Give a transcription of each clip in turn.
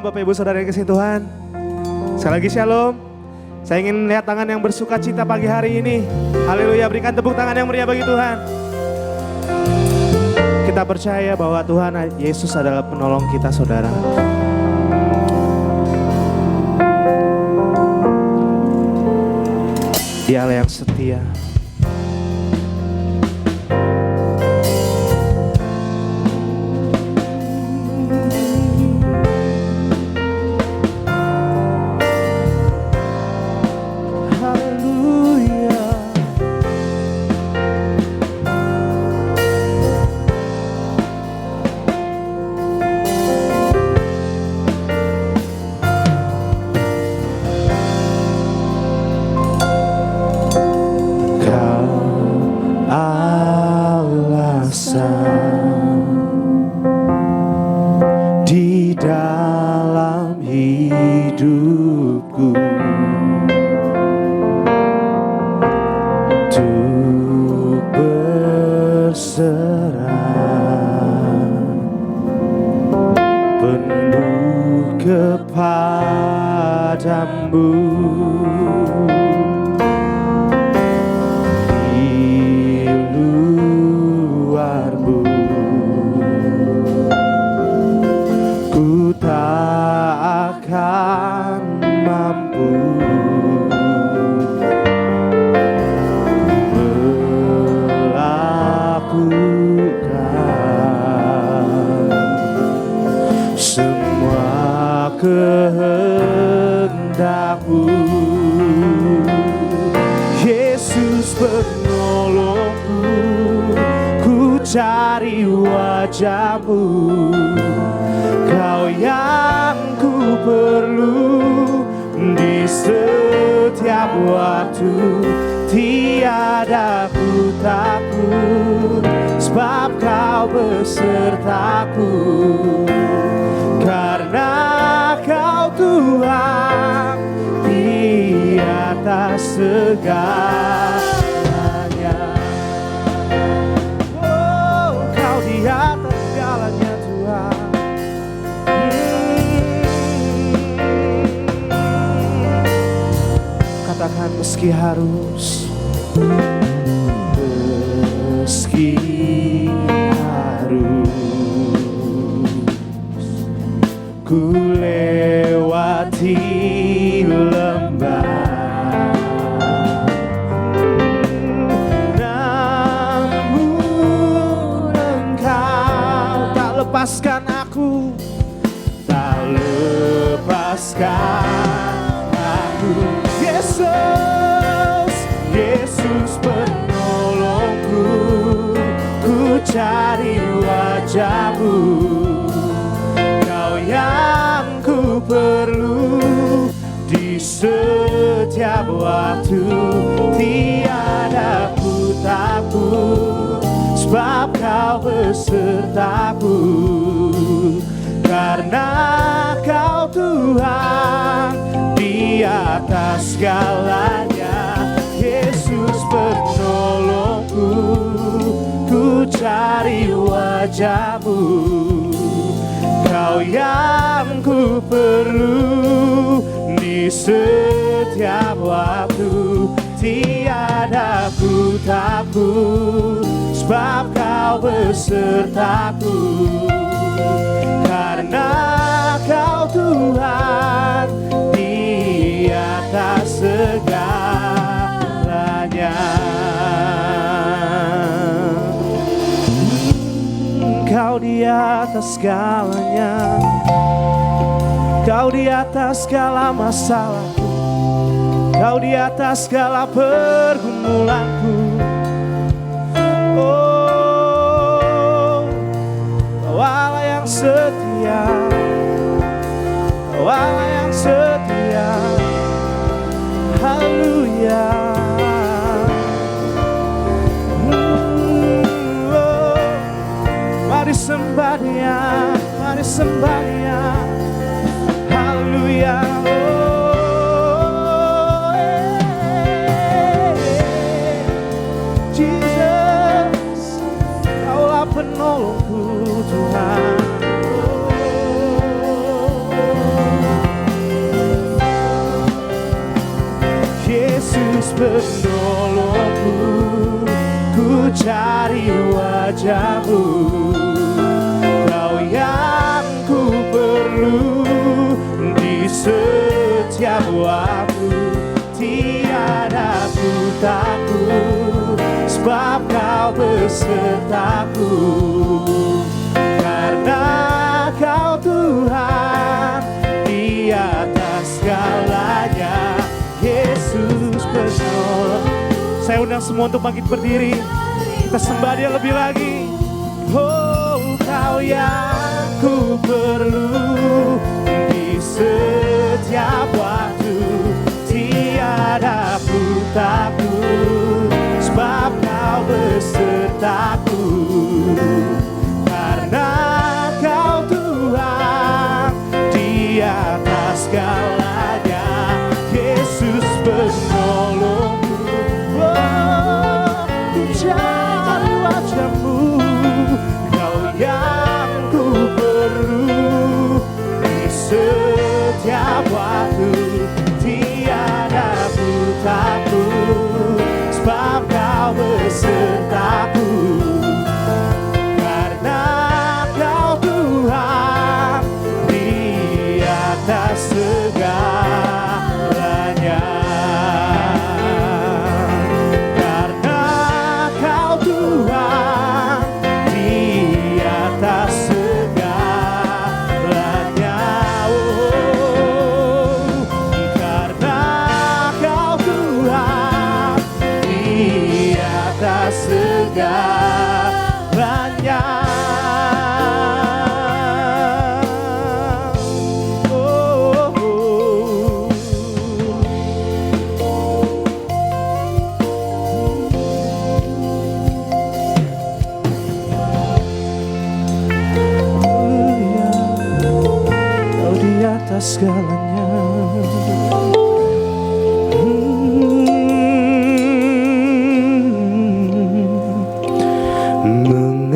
Shalom Bapak Ibu Saudara yang kasih Tuhan. Sekali lagi shalom. Saya ingin lihat tangan yang bersuka cita pagi hari ini. Haleluya, berikan tepuk tangan yang meriah bagi Tuhan. Kita percaya bahwa Tuhan Yesus adalah penolong kita saudara. Dialah yang setia. Di dalam hidupku untuk berserah penuh kepadamu. Kehendakmu, Yesus penolongku, ku cari wajah-Mu, Kau yang ku perlu di setiap waktu. Tiada ku takut, sebab Kau besertaku, karena Kau Tuhan di atas segalanya. Oh, Kau di atas segalanya Tuhan. Katakan meski harus ku lewati lembah, namun Engkau tak lepaskan aku, tak lepaskan aku. Yesus, Yesus penolongku, ku cari wajah-Mu, yang ku perlu di setiap waktu. Tiada ku takut, sebab Kau besertaku, karena Kau Tuhan di atas segalanya. Yesus penolongku, ku cari wajah-Mu, Kau yang ku perlu di setiap waktu. Tiada ku takut, sebab Kau besertaku, karena Kau Tuhan di atas segalanya. Kau di atas segalanya, Kau di atas segala masalahku, Kau di atas segala pergumulanku. Oh, Kau Allah yang setia, Kau Allah yang setia. Haleluya. Mari sembah Dia, mari sembah Dia. Haleluya. Oh, Jesus, Kaulah penolongku Tuhan. penolongku, ku cari wajah-Mu. Kau yang ku perlu di setiap waktu. Tiada ku takut, sebab Kau besertaku. Karena Kau Tuhan di atas segalanya, Yesus penolong. Saya undang semua untuk bangkit berdiri, kita sembah Dia lebih lagi. Oh, Kau yang ku perlu di setiap waktu. Tiada ku takut, sebab Kau besertaku. Karena Kau Tuhan di atas segalanya, Yesus penolongku. Oh, ku cari wajah-Mu. Kau yang ku perlu di setiap waktu. Tiada ku takut, sebab Kau besertaku. Karena Kau Tuhan di atas segalanya. Karena Kau Tuhan di atas segalanya. Oh, karena Kau Tuhan di atas segalanya. Oh, oh. Kau di atas segalanya.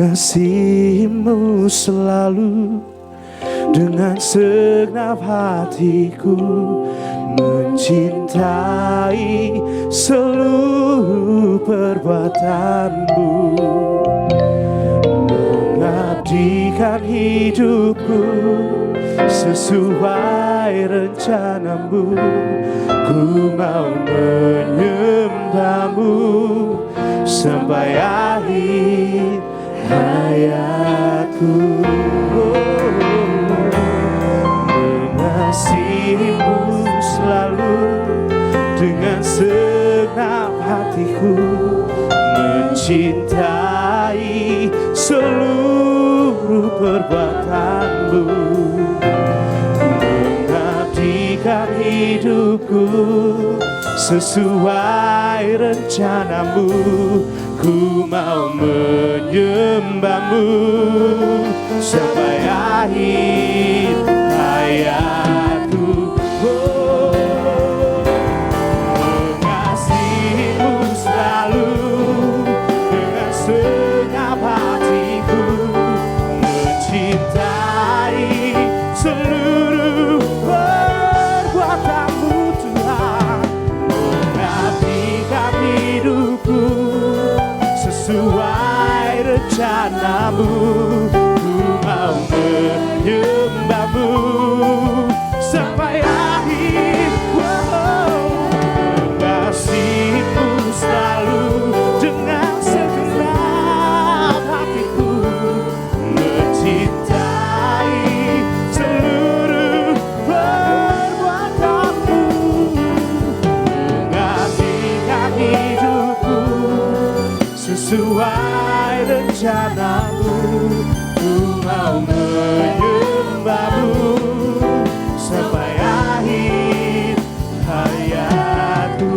Mengasihi-Mu selalu dengan segenap hatiku, mencintai seluruh perbuatan-Mu, mengabdikan hidupku sesuai rencana-Mu. Ku mau menyembah-Mu sampai akhir hayatku. Mengasihi-Mu selalu dengan segenap hatiku, mencintai seluruh perbuatan-Mu, mengabdikan hidupku sesuai rencana-Mu. Ku mau menyembah-Mu sampai akhir hayatku. Oh, mengasihi-Mu selalu dengan segenap hatiku, mencintai seluruh perbuatan-Mu Tuhan, mengabdikan hidupku sesuai rencana-Mu. Ku mau menyembah-Mu sampai akhir. Mengasihi-Mu selalu dengan segenap hatiku, mencintai seluruh perbuatan-Mu, mengabdikan hidupku sesuai rencana-Mu. Ku mau menyembah-Mu sampai akhir hayatku.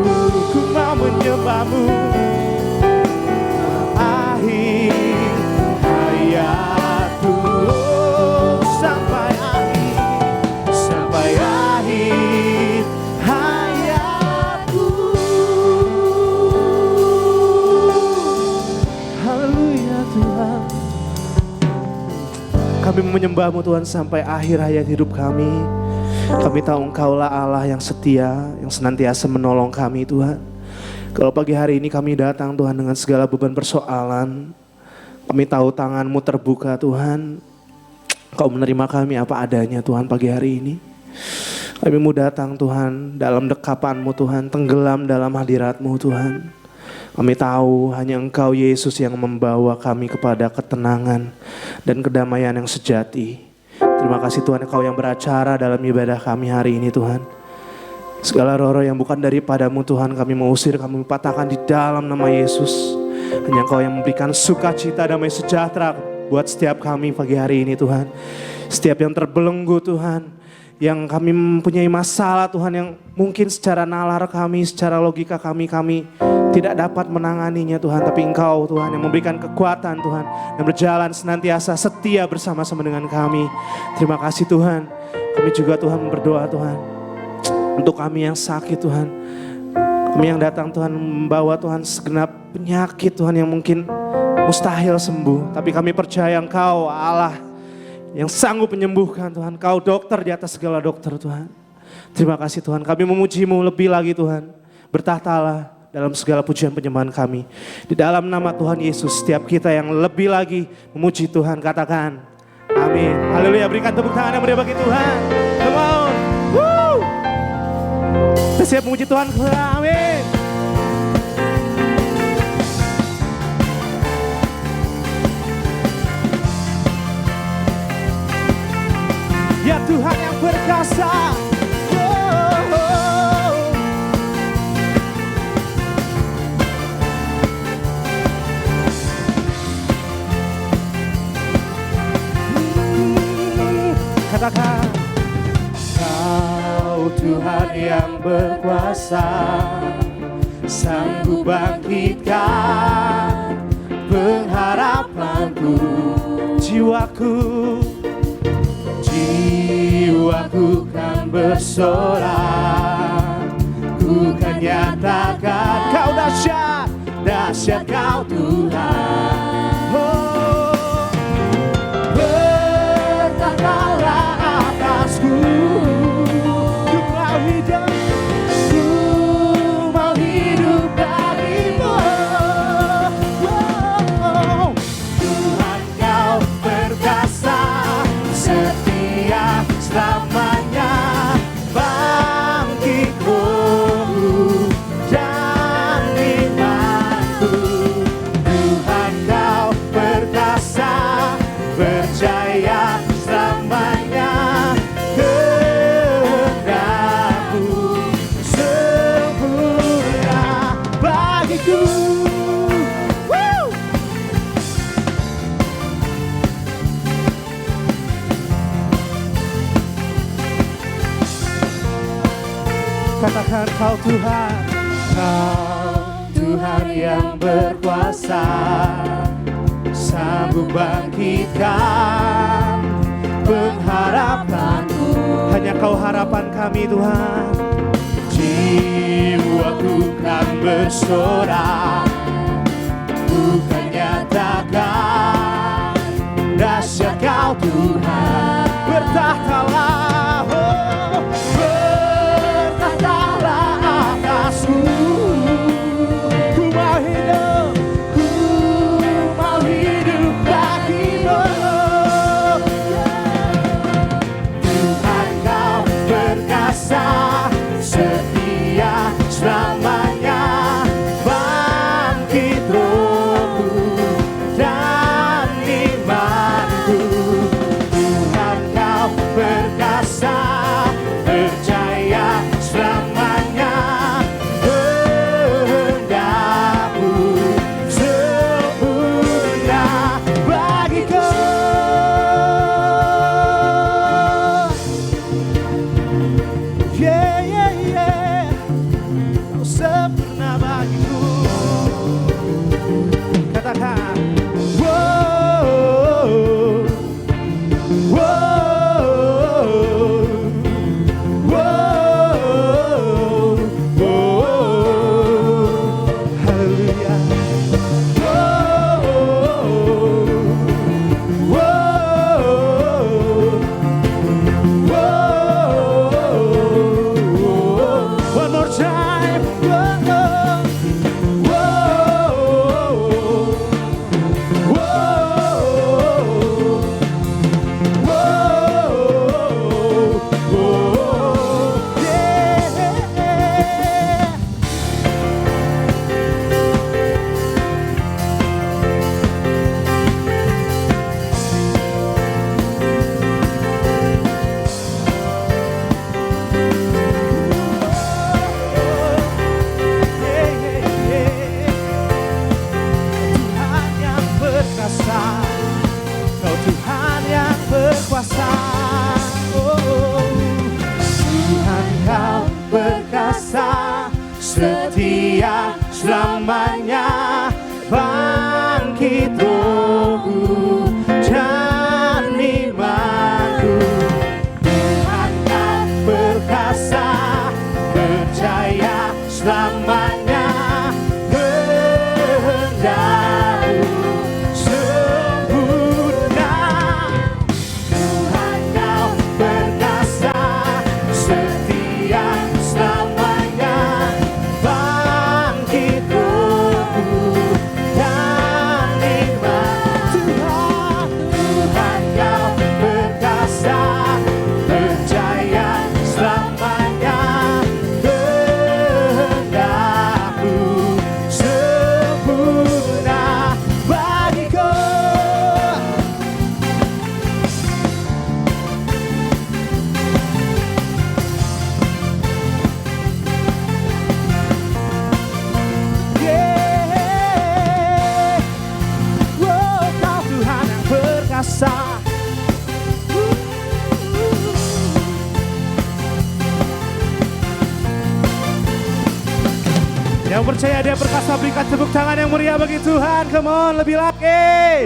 Ku mau menyembah-Mu akhir hayatku. Oh, sampai akhir hayatku. Haleluya Tuhan. Kami menyembah-Mu Tuhan sampai akhir hayat hidup kami. Kami tahu Engkaulah Allah yang setia, yang senantiasa menolong kami Tuhan. Kalau pagi hari ini kami datang Tuhan dengan segala beban persoalan, kami tahu tangan-Mu terbuka Tuhan. Kau menerima kami apa adanya Tuhan pagi hari ini. Kami mau datang Tuhan dalam dekapan-Mu Tuhan, tenggelam dalam hadirat-Mu Tuhan. Kami tahu hanya Engkau Yesus yang membawa kami kepada ketenangan dan kedamaian yang sejati. Terima kasih Tuhan Engkau yang beracara dalam ibadah kami hari ini Tuhan. Segala roh-roh yang bukan daripada-Mu Tuhan kami mau usir, kami patahkan di dalam nama Yesus. Hanya Engkau yang memberikan sukacita, damai sejahtera buat setiap kami pagi hari ini Tuhan. Setiap yang terbelenggu Tuhan, yang kami mempunyai masalah Tuhan, yang mungkin secara nalar kami, secara logika kami tidak dapat menanganinya Tuhan. Tapi Engkau Tuhan yang memberikan kekuatan Tuhan, dan berjalan senantiasa setia bersama-sama dengan kami. Terima kasih Tuhan. Kami juga Tuhan berdoa Tuhan untuk kami yang sakit Tuhan. Kami yang datang Tuhan membawa Tuhan segenap penyakit Tuhan yang mungkin mustahil sembuh. Tapi kami percaya Engkau Allah yang sanggup menyembuhkan Tuhan. Kau dokter di atas segala dokter Tuhan. Terima kasih Tuhan. Kami memuji-Mu lebih lagi Tuhan. Bertahtalah dalam segala pujian penyembahan kami. Di dalam nama Tuhan Yesus, setiap kita yang lebih lagi memuji Tuhan, katakan amin. Haleluya, berikan tepuk tangan yang meriah bagi Tuhan. Come on. Woo. Kita siap memuji Tuhan. Amin. Ya Tuhan yang berkuasa. Katakan, Kau Tuhan yang berkuasa, sanggup bangkitkan pengharapanku, jiwaku kan bersorak, ku kan nyatakan Kau dahsyat, dahsyat Kau Tuhan. Oh, bertahtalah atasku, ku mau hidup bagimu. Oh, Tuhan Kau perkasa, setia selamanya, bangkit rohku dan imanku. Tuhan Kau perkasa, percaya selamanya, kehendak-Mu sempurna bagiku. Woo! Katakan Kau Tuhan, Kau Tuhan yang berkuasa, sanggup bangkitkan pengharapanku. Hanya Kau harapan kami Tuhan. Jiwaku kan bersorak, ku kan nyatakan dahsyat Kau Tuhan. Bertahtalah, oh, bertahtalah atasku, ku mau hidup bagimu. Tuhan Kau perkasa, setia selamanya, bangkit rohku selamanya. Bangkit rohku dan imanku, Tuhan kau perkasa, percaya selamanya. Kehendakmu sempurna, Tuhan kau perkasa, setia selamanya. Bangkit rohku dan iman, Tuhan kau perkasa, percaya selamanya. Kehendakmu sempurna bagiku. Yeah. Oh, kau Tuhan yang perkasa. Yang percaya dia perkasa, berikan tepuk tangan yang meriah bagi Tuhan. Come on, lebih lagi.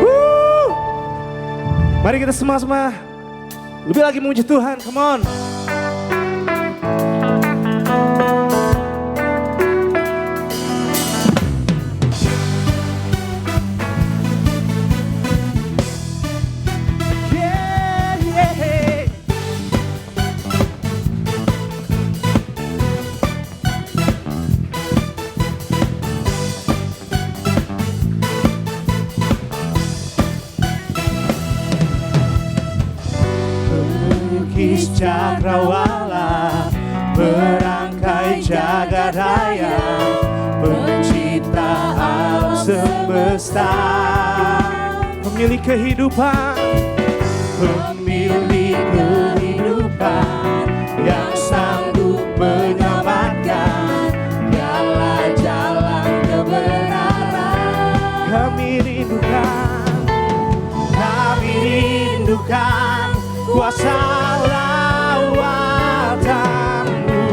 Woo. Mari kita semua lebih lagi memuji Tuhan. Come on. Yeah, yeah. Pelukis cakrawala, merangkai jagat raya, pencipta alam semesta, pemilik kehidupan, pemilik kehidupan, yang sanggup menyelamatkan, dialah jalan kebenaran. Kami rindukan kuasa lawatanmu,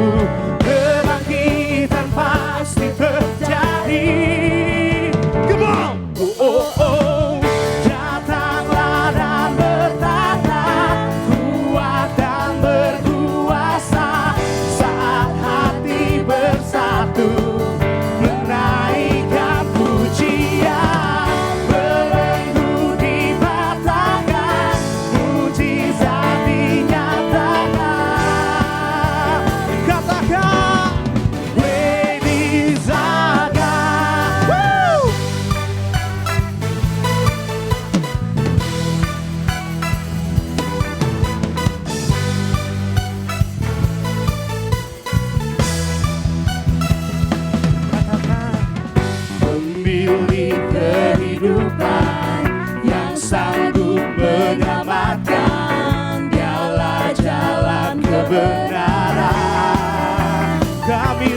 kebangkitan pasti terjadi. Come on! Oh, oh, oh. Datanglah dan bertata, kuat dan berkuasa, saat hati bersatu, menaikkan pujian, belenggu dipatahkan, mujizat dinyatakan. Katakan, Lady Zaga. Woo! Katakan, pemilik kehidupan, yang sanggup menyelamatkan, dialah jalan kebenaran. Kami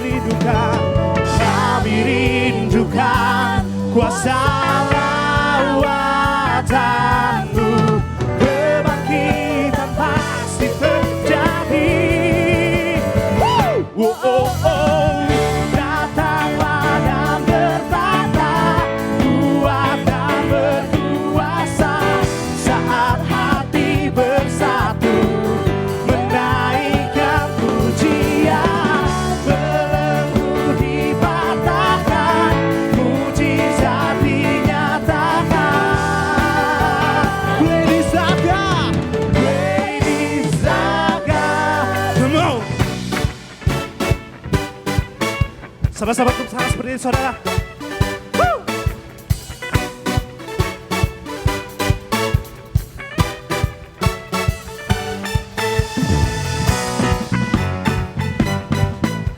rindukan kuasa lawatanmu, kebangkitan pasti terjadi. Oh, oh, oh. Datanglah dan bertata, kuat dan berkuasa, saat hati bersatu, menaikkan pujian, belenggu dipatahkan, mujizat dinyatakan. Lady Zaga, Lady Zaga. Come on. Sama-sama tepuk tangan seperti ini, saudara. Woo!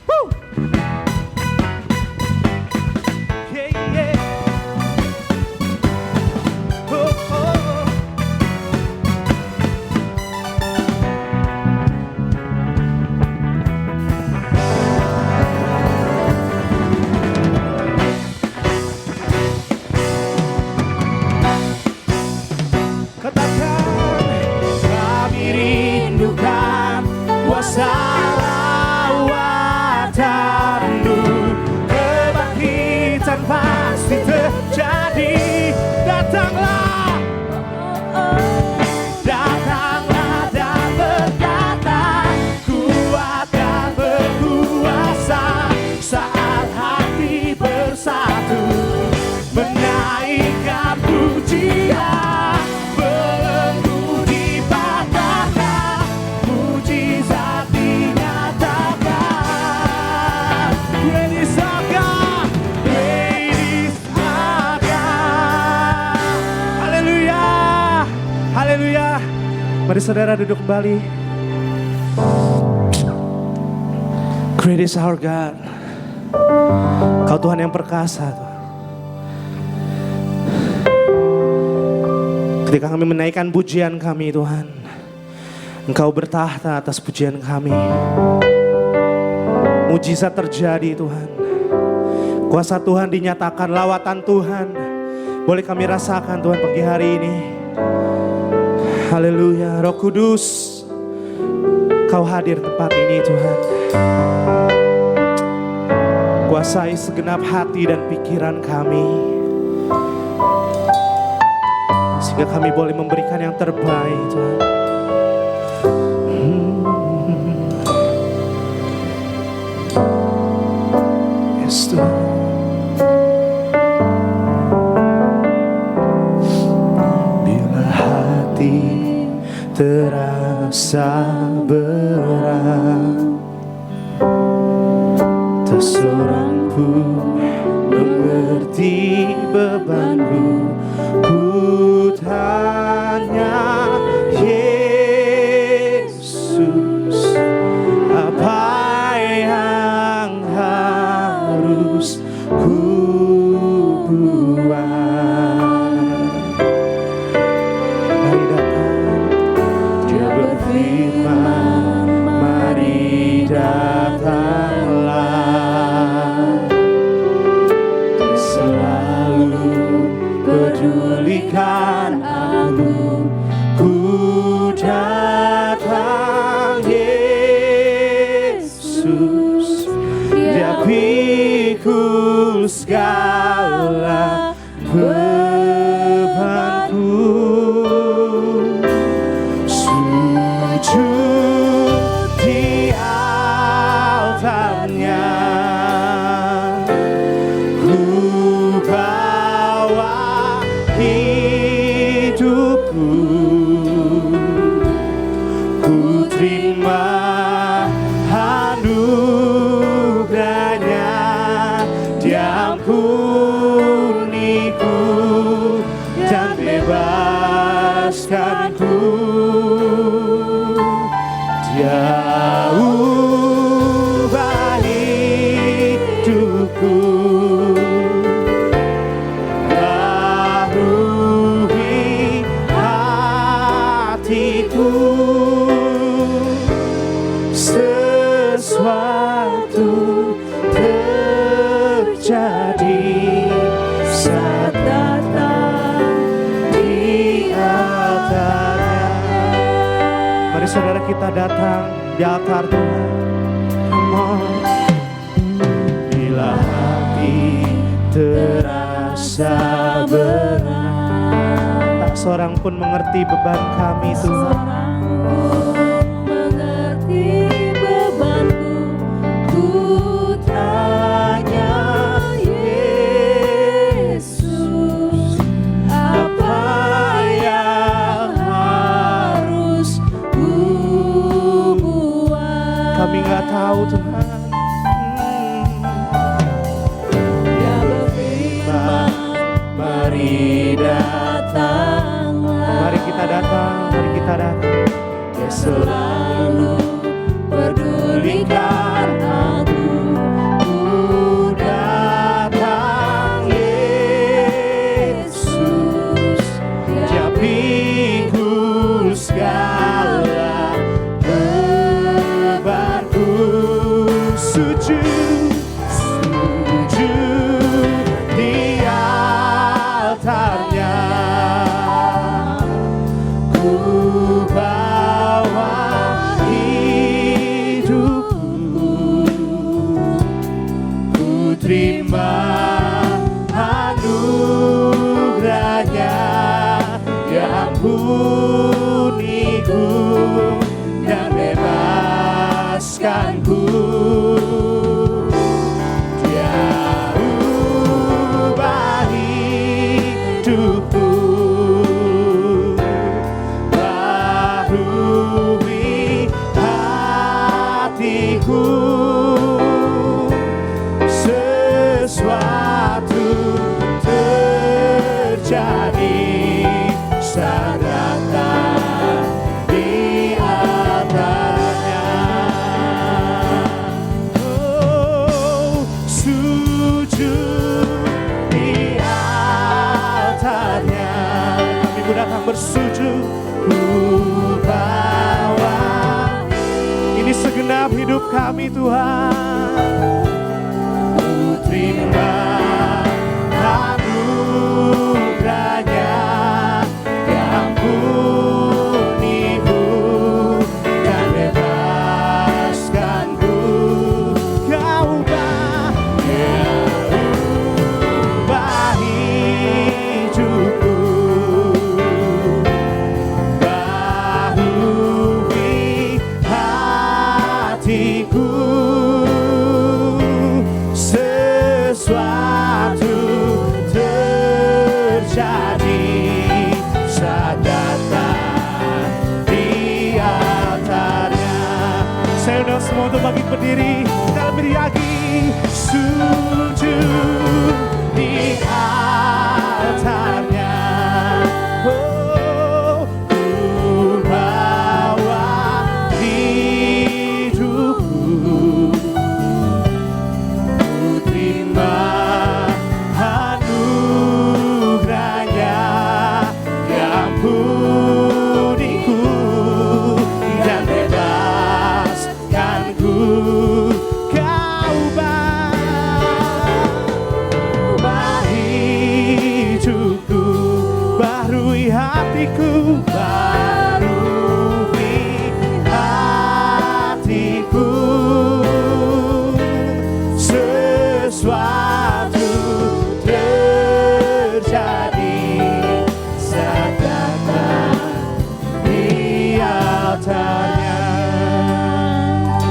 Woo! Yeah, yeah. Oh, oh. kuasa lawatanmu, kebangkitan Mari saudara duduk kembali. Great is our God. Kau Tuhan yang perkasa, Tuhan. Ketika kami menaikkan pujian kami, Tuhan, Engkau bertahta atas pujian kami. Mujizat terjadi, Tuhan. Kuasa Tuhan dinyatakan, lawatan Tuhan boleh kami rasakan, Tuhan, pagi hari ini. Haleluya. Roh Kudus, Kau hadir tempat ini, Tuhan. Kuasai segenap hati dan pikiran kami, sehingga kami boleh memberikan yang terbaik, Tuhan. Yes, Tuhan. Bila hati terasa berat, tak seorang pun mengerti bebanku. Ku tanya Yesus, apa yang harus ku buat? Mari datang, Dia berfirman, mari datanglah. Dia selalu pedulikan aku. Ku datang Yesus, Dia pikul segala bebanku. Sujud di altarnya, ku bawa hidupku. Ku terima anugerahnya, Dia ampuniku dan bebaskanku. Dia ubah hidupku, baharui hatiku. Sesuatu terjadi saat datang di altarnya. Mari saudara kita datang di altar Tuhan. Come on. Bila hati terasa berat, tak seorang pun mengerti beban kami, Tuhan. Kami nggak tahu, Tuhan. Dia berfirman, mari datanglah. Mari kita datang, mari kita datang. Dia selalu pedulikan aku. Ku datang Yesus, Dia pikul segala bebanku. Sujud di altarnya, ku bawa hidupku. Ku terima anugerahnya, Dia ampuniku dan bebaskanku. Dia ubah hidupku, baharui hatiku. Sesuatu terjadi saat datang di ku datang bersujud, ku bawa. Ini segenap hidup kami Tuhan. Ku terima anugerah-Nya, ampuniku dan bebaskanku. Kau ubah hidupku, baharui hatiku. Sesuatu terjadi saat datang di altarnya. Saya undang semua untuk bangkit berdiri, kita beri lagi. Sujud di altarnya. Oh, ku bawa hidupku, ku terima anugerah-Nya, ampuniku dan bebaskanku. Kau ubah hidupku, baharui hatiku, baharui hatiku. Sesuatu terjadi saat datang di altarnya.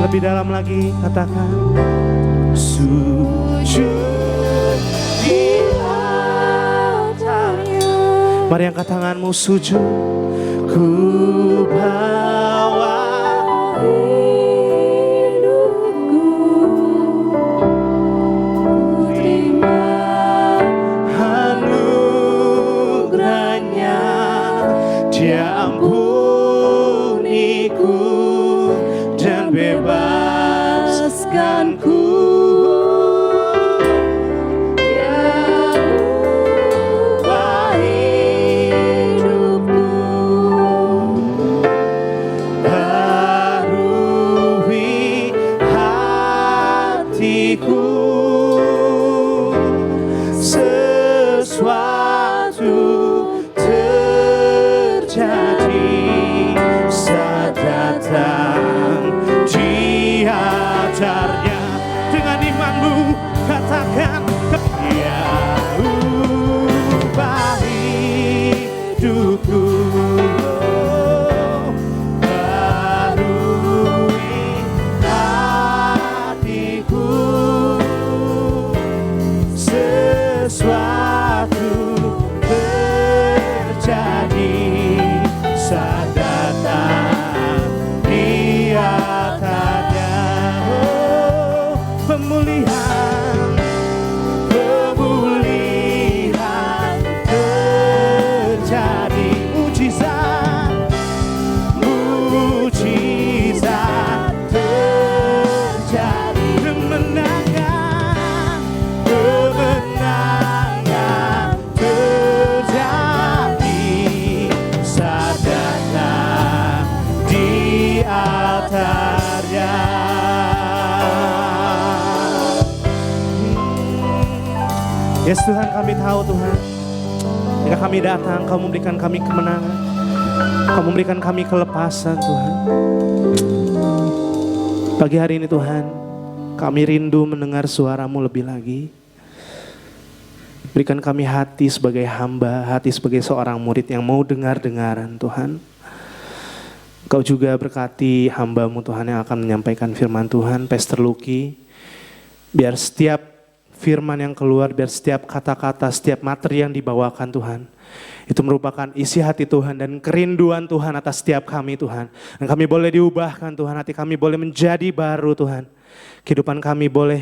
Lebih dalam lagi katakan, sujud di altarnya. Mari angkat tanganmu, sujud. Ku bawa hidupku, terima anugerah-Nya, Dia ampuniku dan bebaskanku. Sesuatu terjadi saat datang di altarnya. Dengan imanmu katakan, Dia ubah hidupku, baharui hatiku. Sesuatu terjadi saat datang di altarnya. Oh, pemulihan terjadi, mujizat terjadi, kemenangan terjadi saat datang di altarnya. Yes Tuhan, kami tahu Tuhan, jika kami datang, Kau memberikan kami kemenangan, Kau memberikan kami kelepasan Tuhan. Pagi hari ini Tuhan, kami rindu mendengar suara-Mu lebih lagi. Berikan kami hati sebagai hamba, hati sebagai seorang murid yang mau dengar-dengaran Tuhan. Kau juga berkati hamba-Mu Tuhan yang akan menyampaikan firman Tuhan, Pastor Lucky. Biar setiap firman yang keluar, biar setiap kata-kata, setiap materi yang dibawakan Tuhan, itu merupakan isi hati Tuhan dan kerinduan Tuhan atas setiap kami Tuhan. Dan kami boleh diubahkan Tuhan, hati kami boleh menjadi baru Tuhan. Kehidupan kami boleh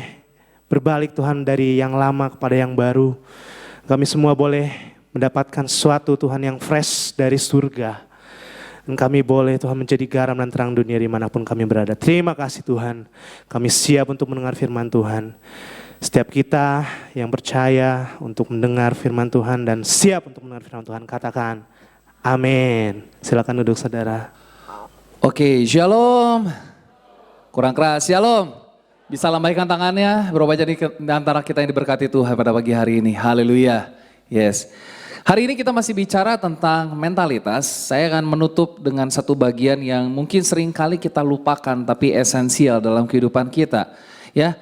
berbalik Tuhan dari yang lama kepada yang baru. Kami semua boleh mendapatkan sesuatu Tuhan yang fresh dari surga. Dan kami boleh Tuhan menjadi garam dan terang dunia dimanapun kami berada. Terima kasih Tuhan, kami siap untuk mendengar firman Tuhan. Setiap kita yang percaya untuk mendengar firman Tuhan dan siap untuk mendengar firman Tuhan, katakan Amin. Silakan duduk saudara. Oke, shalom. Kurang keras, shalom. Bisa lambaikan tangannya, berapa jadi di antara kita yang diberkati Tuhan pada pagi hari ini. Haleluya. Yes. Hari ini kita masih bicara tentang mentalitas. Saya akan menutup dengan satu bagian yang mungkin sering kali kita lupakan tapi esensial dalam kehidupan kita. Ya,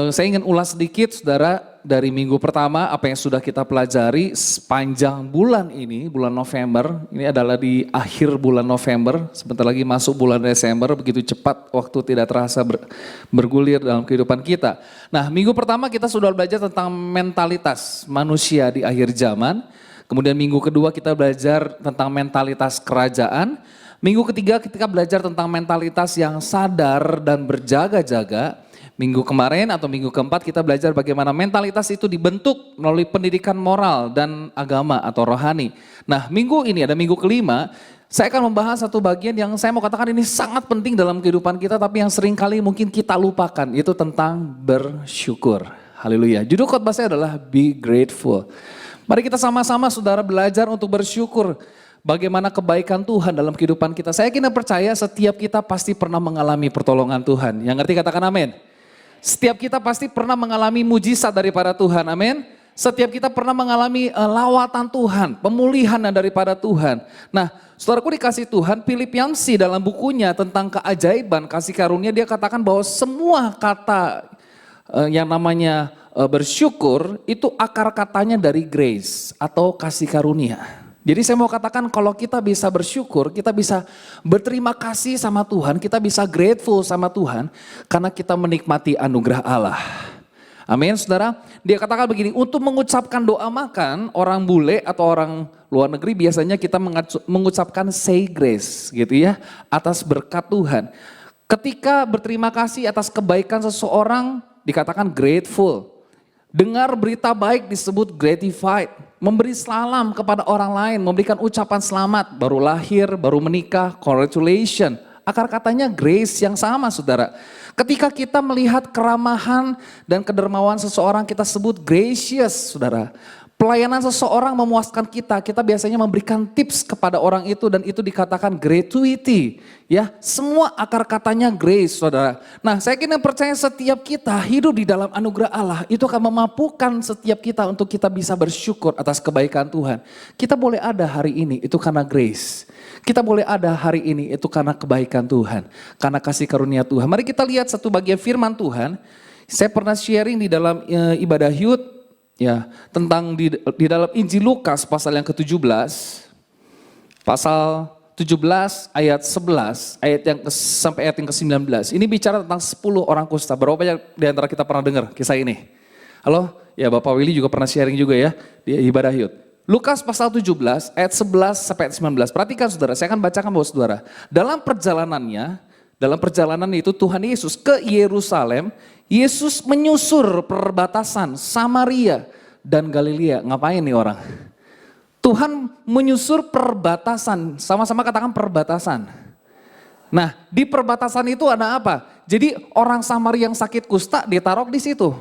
saya ingin ulas sedikit saudara dari minggu pertama apa yang sudah kita pelajari sepanjang bulan ini, bulan November. Ini adalah di akhir bulan November, sebentar lagi masuk bulan Desember, begitu cepat waktu tidak terasa bergulir dalam kehidupan kita. Nah, minggu pertama kita sudah belajar tentang mentalitas manusia di akhir zaman. Kemudian minggu kedua kita belajar tentang mentalitas kerajaan. Minggu ketiga kita belajar tentang mentalitas yang sadar dan berjaga-jaga. Minggu kemarin atau minggu keempat kita belajar bagaimana mentalitas itu dibentuk melalui pendidikan moral dan agama atau rohani. Nah, minggu ini ada minggu kelima, saya akan membahas satu bagian yang saya mau katakan ini sangat penting dalam kehidupan kita tapi yang sering kali mungkin kita lupakan, yaitu tentang bersyukur. Haleluya. Judul khotbah saya adalah Be Grateful. Mari kita sama-sama saudara belajar untuk bersyukur. Bagaimana kebaikan Tuhan dalam kehidupan kita. Saya kira percaya setiap kita pasti pernah mengalami pertolongan Tuhan. Yang ngerti katakan amin. Setiap kita pasti pernah mengalami mujizat daripada Tuhan, amin. Setiap kita pernah mengalami lawatan Tuhan, pemulihan daripada Tuhan. Nah, saudaraku dikasih Tuhan, Filipiansi dalam bukunya tentang keajaiban kasih karunia, dia katakan bahwa semua kata yang namanya bersyukur, itu akar katanya dari grace atau kasih karunia. Jadi saya mau katakan kalau kita bisa bersyukur, kita bisa berterima kasih sama Tuhan, kita bisa grateful sama Tuhan karena kita menikmati anugerah Allah. Amin saudara. Dia katakan begini, untuk mengucapkan doa makan, orang bule atau orang luar negeri biasanya kita mengucapkan say grace gitu ya, atas berkat Tuhan. Ketika berterima kasih atas kebaikan seseorang dikatakan grateful. Dengar berita baik disebut gratified. Memberi salam kepada orang lain, memberikan ucapan selamat, baru lahir, baru menikah, congratulations. Akar katanya grace yang sama saudara. Ketika kita melihat keramahan dan kedermawan seseorang kita sebut gracious saudara. Pelayanan seseorang memuaskan kita biasanya memberikan tips kepada orang itu dan itu dikatakan gratuity. Ya, semua akar katanya grace saudara. Nah, saya kira percaya setiap kita hidup di dalam anugerah Allah itu akan memampukan setiap kita untuk kita bisa bersyukur atas kebaikan Tuhan. Kita boleh ada hari ini itu karena grace. Kita boleh ada hari ini itu karena kebaikan Tuhan, karena kasih karunia Tuhan. Mari kita lihat satu bagian firman Tuhan. Saya pernah sharing di dalam ibadah youth. Ya, tentang di dalam Injil Lukas pasal yang ke-17, pasal 17 ayat 11, sampai ayat yang ke-19. Ini bicara tentang 10 orang kusta. Berapa banyak di antara kita pernah dengar kisah ini? Halo? Ya, Bapak Willy juga pernah sharing juga ya di ibadah youth. Lukas pasal 17 ayat 11 sampai ayat 19. Perhatikan saudara, saya akan bacakan buat saudara. Dalam perjalanan itu Tuhan Yesus ke Yerusalem, Yesus menyusur perbatasan Samaria dan Galilea. Ngapain nih orang? Tuhan menyusur perbatasan, sama-sama katakan perbatasan. Nah, di perbatasan itu ada apa? Jadi orang Samaria yang sakit kusta ditaruh di situ.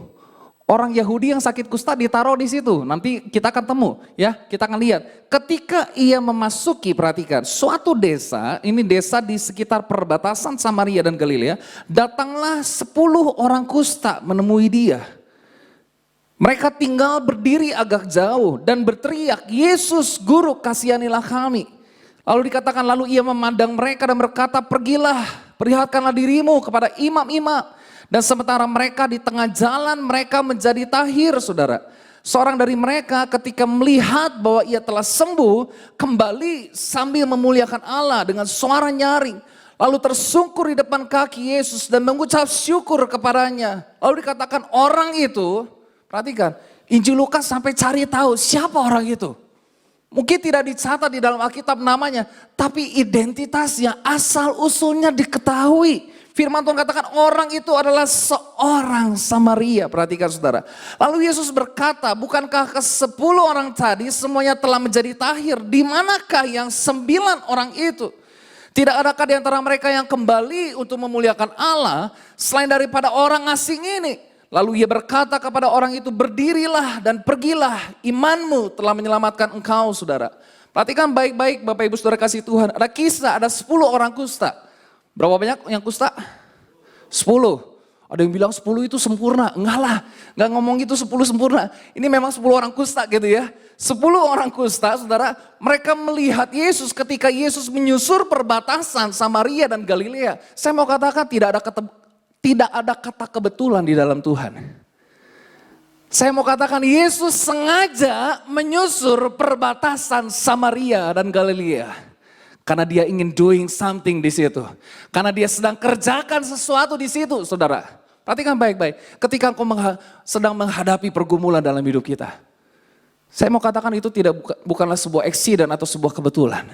Orang Yahudi yang sakit kusta ditaruh di situ. Nanti kita akan temu ya, kita akan lihat. Ketika ia memasuki, perhatikan, suatu desa, ini desa di sekitar perbatasan Samaria dan Galilea, datanglah 10 orang kusta menemui dia. Mereka tinggal berdiri agak jauh dan berteriak, Yesus Guru kasihanilah kami. Lalu dikatakan, lalu ia memandang mereka dan berkata, pergilah, perlihatkanlah dirimu kepada imam-imam. Dan sementara mereka di tengah jalan mereka menjadi tahir saudara. Seorang dari mereka ketika melihat bahwa ia telah sembuh kembali sambil memuliakan Allah dengan suara nyaring. Lalu tersungkur di depan kaki Yesus dan mengucap syukur kepadanya. Lalu dikatakan orang itu, perhatikan Injil Lukas sampai cari tahu siapa orang itu. Mungkin tidak dicatat di dalam Alkitab namanya, tapi identitasnya asal usulnya diketahui. Firman Tuhan katakan orang itu adalah seorang Samaria. Perhatikan saudara. Lalu Yesus berkata, bukankah ke-10 orang tadi semuanya telah menjadi tahir? Di manakah yang 9 orang itu? Tidak adakah di antara mereka yang kembali untuk memuliakan Allah selain daripada orang asing ini? Lalu ia berkata kepada orang itu, berdirilah dan pergilah, imanmu telah menyelamatkan engkau saudara. Perhatikan baik-baik Bapak Ibu Saudara kasih Tuhan. Ada kisah, ada 10 orang kusta. Berapa banyak yang kusta? 10. Ada yang bilang 10 itu sempurna. Enggak lah, enggak ngomong gitu 10 sempurna. Ini memang 10 orang kusta gitu ya. 10 orang kusta, saudara, mereka melihat Yesus ketika Yesus menyusur perbatasan Samaria dan Galilea. Saya mau katakan tidak ada kata kebetulan di dalam Tuhan. Saya mau katakan Yesus sengaja menyusur perbatasan Samaria dan Galilea. Karena dia ingin doing something di situ. Karena dia sedang kerjakan sesuatu di situ, saudara. Perhatikan baik-baik. Ketika engkau sedang menghadapi pergumulan dalam hidup kita. Saya mau katakan itu bukanlah sebuah accident atau sebuah kebetulan.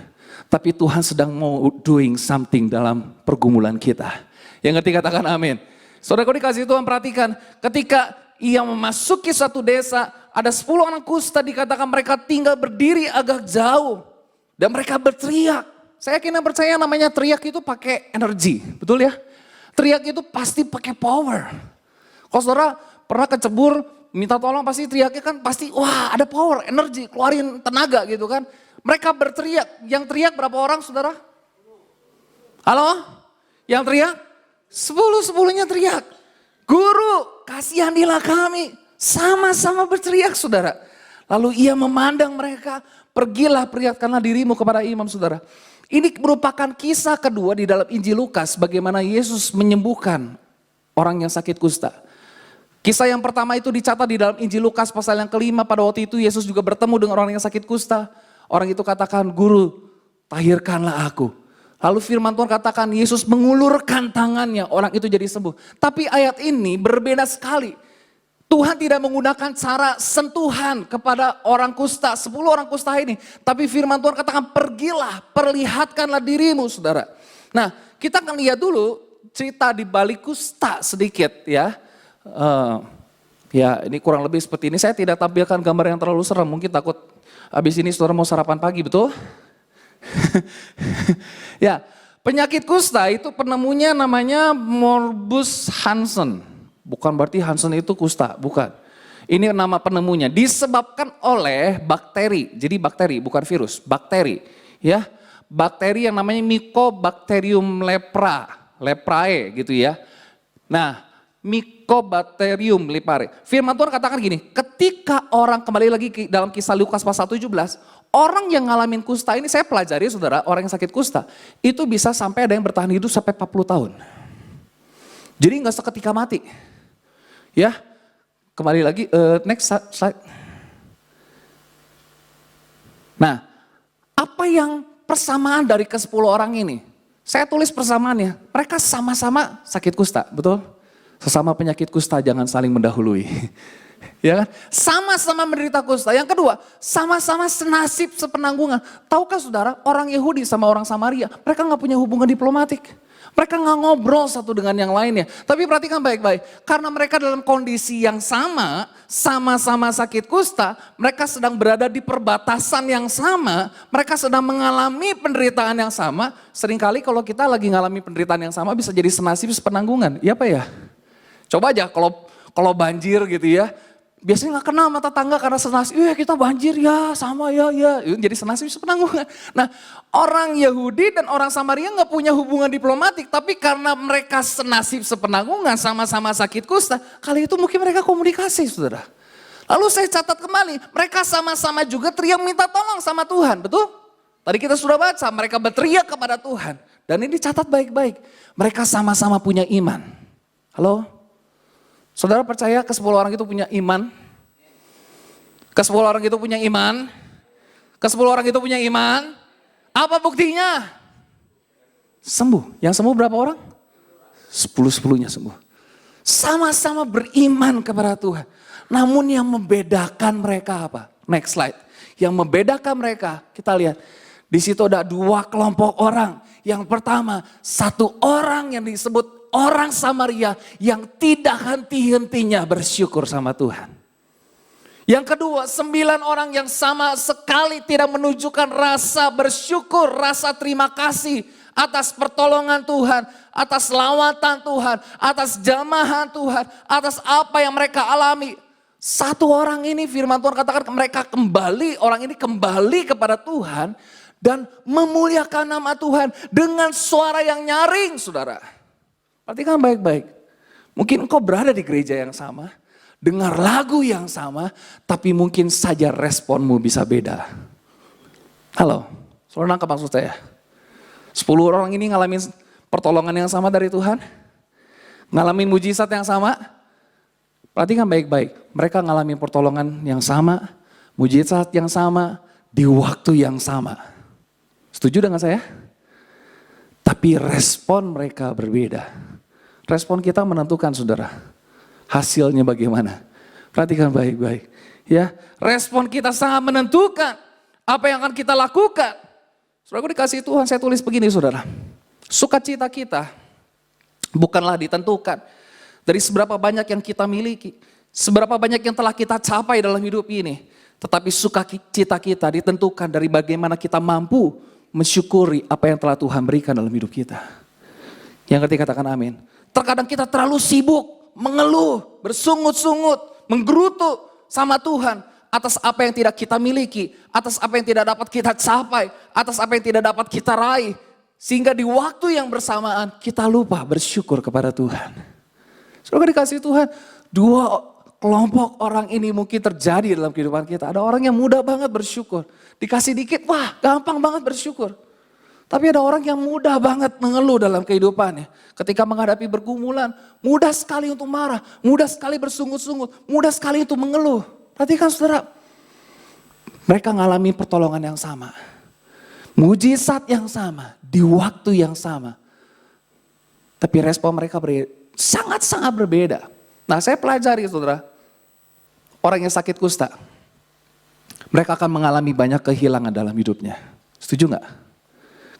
Tapi Tuhan sedang mau doing something dalam pergumulan kita. Yang ngerti katakan amin. Saudara kau dikasih Tuhan, perhatikan. Ketika ia memasuki satu desa, ada 10 orang kusta, dikatakan mereka tinggal berdiri agak jauh. Dan mereka berteriak. Saya yakin dan percaya namanya teriak itu pakai energi, betul ya? Teriak itu pasti pakai power. Kalau saudara pernah kecebur, minta tolong pasti teriaknya kan pasti wah ada power, energi, keluarin tenaga gitu kan. Mereka berteriak, yang teriak berapa orang saudara? Halo? Yang teriak? 10-10-nya teriak. Guru, kasihanilah kami. Sama-sama berteriak saudara. Lalu ia memandang mereka, pergilah perlihatkanlah dirimu kepada imam saudara. Ini merupakan kisah kedua di dalam Injil Lukas bagaimana Yesus menyembuhkan orang yang sakit kusta. Kisah yang pertama itu dicatat di dalam Injil Lukas pasal yang kelima, pada waktu itu Yesus juga bertemu dengan orang yang sakit kusta. Orang itu katakan, guru, tahirkanlah aku. Lalu firman Tuhan katakan Yesus mengulurkan tangannya, orang itu jadi sembuh. Tapi ayat ini berbeda sekali. Tuhan tidak menggunakan cara sentuhan kepada orang kusta, 10 orang kusta ini. Tapi firman Tuhan katakan pergilah, perlihatkanlah dirimu saudara. Nah kita akan lihat dulu cerita di balik kusta sedikit ya. Ya ini kurang lebih seperti ini, saya tidak tampilkan gambar yang terlalu serem. Mungkin takut habis ini saudara mau sarapan pagi, betul? Ya, penyakit kusta itu penemunya namanya Morbus Hansen. Bukan berarti Hansen itu kusta, bukan. Ini nama penemunya, disebabkan oleh bakteri. Jadi bakteri, bukan virus, bakteri. Ya, bakteri yang namanya Mycobacterium leprae gitu ya. Nah, Mycobacterium leprae. Firman Tuhan katakan gini, ketika orang, kembali lagi dalam kisah Lukas pasal 17, orang yang ngalamin kusta ini, saya pelajari saudara, orang yang sakit kusta, itu bisa sampai ada yang bertahan hidup sampai 40 tahun. Jadi nggak seketika mati. Ya, kembali lagi, next slide. Nah, apa yang persamaan dari ke-10 orang ini? Saya tulis persamaannya, mereka sama-sama sakit kusta, betul? Sesama penyakit kusta jangan saling mendahului. Ya kan? Sama-sama menderita kusta. Yang kedua, sama-sama senasib sepenanggungan. Tahukah saudara, orang Yahudi sama orang Samaria, mereka gak punya hubungan diplomatik. Mereka gak ngobrol satu dengan yang lainnya. Tapi perhatikan baik-baik, karena mereka dalam kondisi yang sama, sama-sama sakit kusta, mereka sedang berada di perbatasan yang sama, mereka sedang mengalami penderitaan yang sama. Seringkali kalau kita lagi ngalami penderitaan yang sama bisa jadi senasib sepenanggungan. Iya apa ya? Coba aja kalau banjir gitu ya, biasanya gak kenal sama tetangga karena senasib, kita banjir ya sama ya, jadi senasib sepenanggungan. Nah orang Yahudi dan orang Samaria gak punya hubungan diplomatik, tapi karena mereka senasib sepenanggungan sama-sama sakit kusta, kali itu mungkin mereka komunikasi saudara. Lalu saya catat kembali, mereka sama-sama juga teriak minta tolong sama Tuhan, betul? Tadi kita sudah baca, mereka berteriak kepada Tuhan. Dan ini dicatat baik-baik, mereka sama-sama punya iman. Halo? Saudara percaya ke-10 orang itu punya iman? Ke-10 orang itu punya iman? Ke-10 orang itu punya iman? Apa buktinya? Sembuh. Yang sembuh berapa orang? 10-10-nya sembuh. Sama-sama beriman kepada Tuhan. Namun yang membedakan mereka apa? Next slide. Yang membedakan mereka, kita lihat. Di situ ada 2 kelompok orang. Yang pertama, satu orang yang disebut orang Samaria yang tidak henti-hentinya bersyukur sama Tuhan. Yang kedua, 9 orang yang sama sekali tidak menunjukkan rasa bersyukur, rasa terima kasih atas pertolongan Tuhan, atas lawatan Tuhan, atas jamahan Tuhan, atas apa yang mereka alami. Satu orang ini firman Tuhan katakan mereka kembali, orang ini kembali kepada Tuhan dan memuliakan nama Tuhan dengan suara yang nyaring, saudara. Perhatikan baik-baik. Mungkin engkau berada di gereja yang sama, dengar lagu yang sama, tapi mungkin saja responmu bisa beda. Halo, saudara nangkep maksud saya? 10 orang ini ngalamin pertolongan yang sama dari Tuhan, ngalamin mujizat yang sama. Perhatikan baik-baik, mereka ngalamin pertolongan yang sama, mujizat yang sama, di waktu yang sama. Setuju dengan saya? Tapi respon mereka berbeda. Respon kita menentukan, saudara, hasilnya bagaimana. Perhatikan baik-baik. Ya, respon kita sangat menentukan apa yang akan kita lakukan. Saudara, dikasih Tuhan, saya tulis begini, saudara. Sukacita kita bukanlah ditentukan dari seberapa banyak yang kita miliki, seberapa banyak yang telah kita capai dalam hidup ini. Tetapi sukacita kita ditentukan dari bagaimana kita mampu mensyukuri apa yang telah Tuhan berikan dalam hidup kita. Yang ketiga katakan amin. Terkadang kita terlalu sibuk, mengeluh, bersungut-sungut, menggerutu sama Tuhan atas apa yang tidak kita miliki, atas apa yang tidak dapat kita capai, atas apa yang tidak dapat kita raih. Sehingga di waktu yang bersamaan kita lupa bersyukur kepada Tuhan. Saudara dikasih Tuhan, 2 kelompok orang ini mungkin terjadi dalam kehidupan kita. Ada orang yang mudah banget bersyukur. Dikasih dikit, wah gampang banget bersyukur. Tapi ada orang yang mudah banget mengeluh dalam kehidupannya. Ketika menghadapi pergumulan, mudah sekali untuk marah, mudah sekali bersungut-sungut, mudah sekali untuk mengeluh. Perhatikan saudara, mereka mengalami pertolongan yang sama. Mujizat yang sama, di waktu yang sama. Tapi respon mereka sangat-sangat berbeda. Nah, saya pelajari saudara, orang yang sakit kusta, mereka akan mengalami banyak kehilangan dalam hidupnya. Setuju nggak?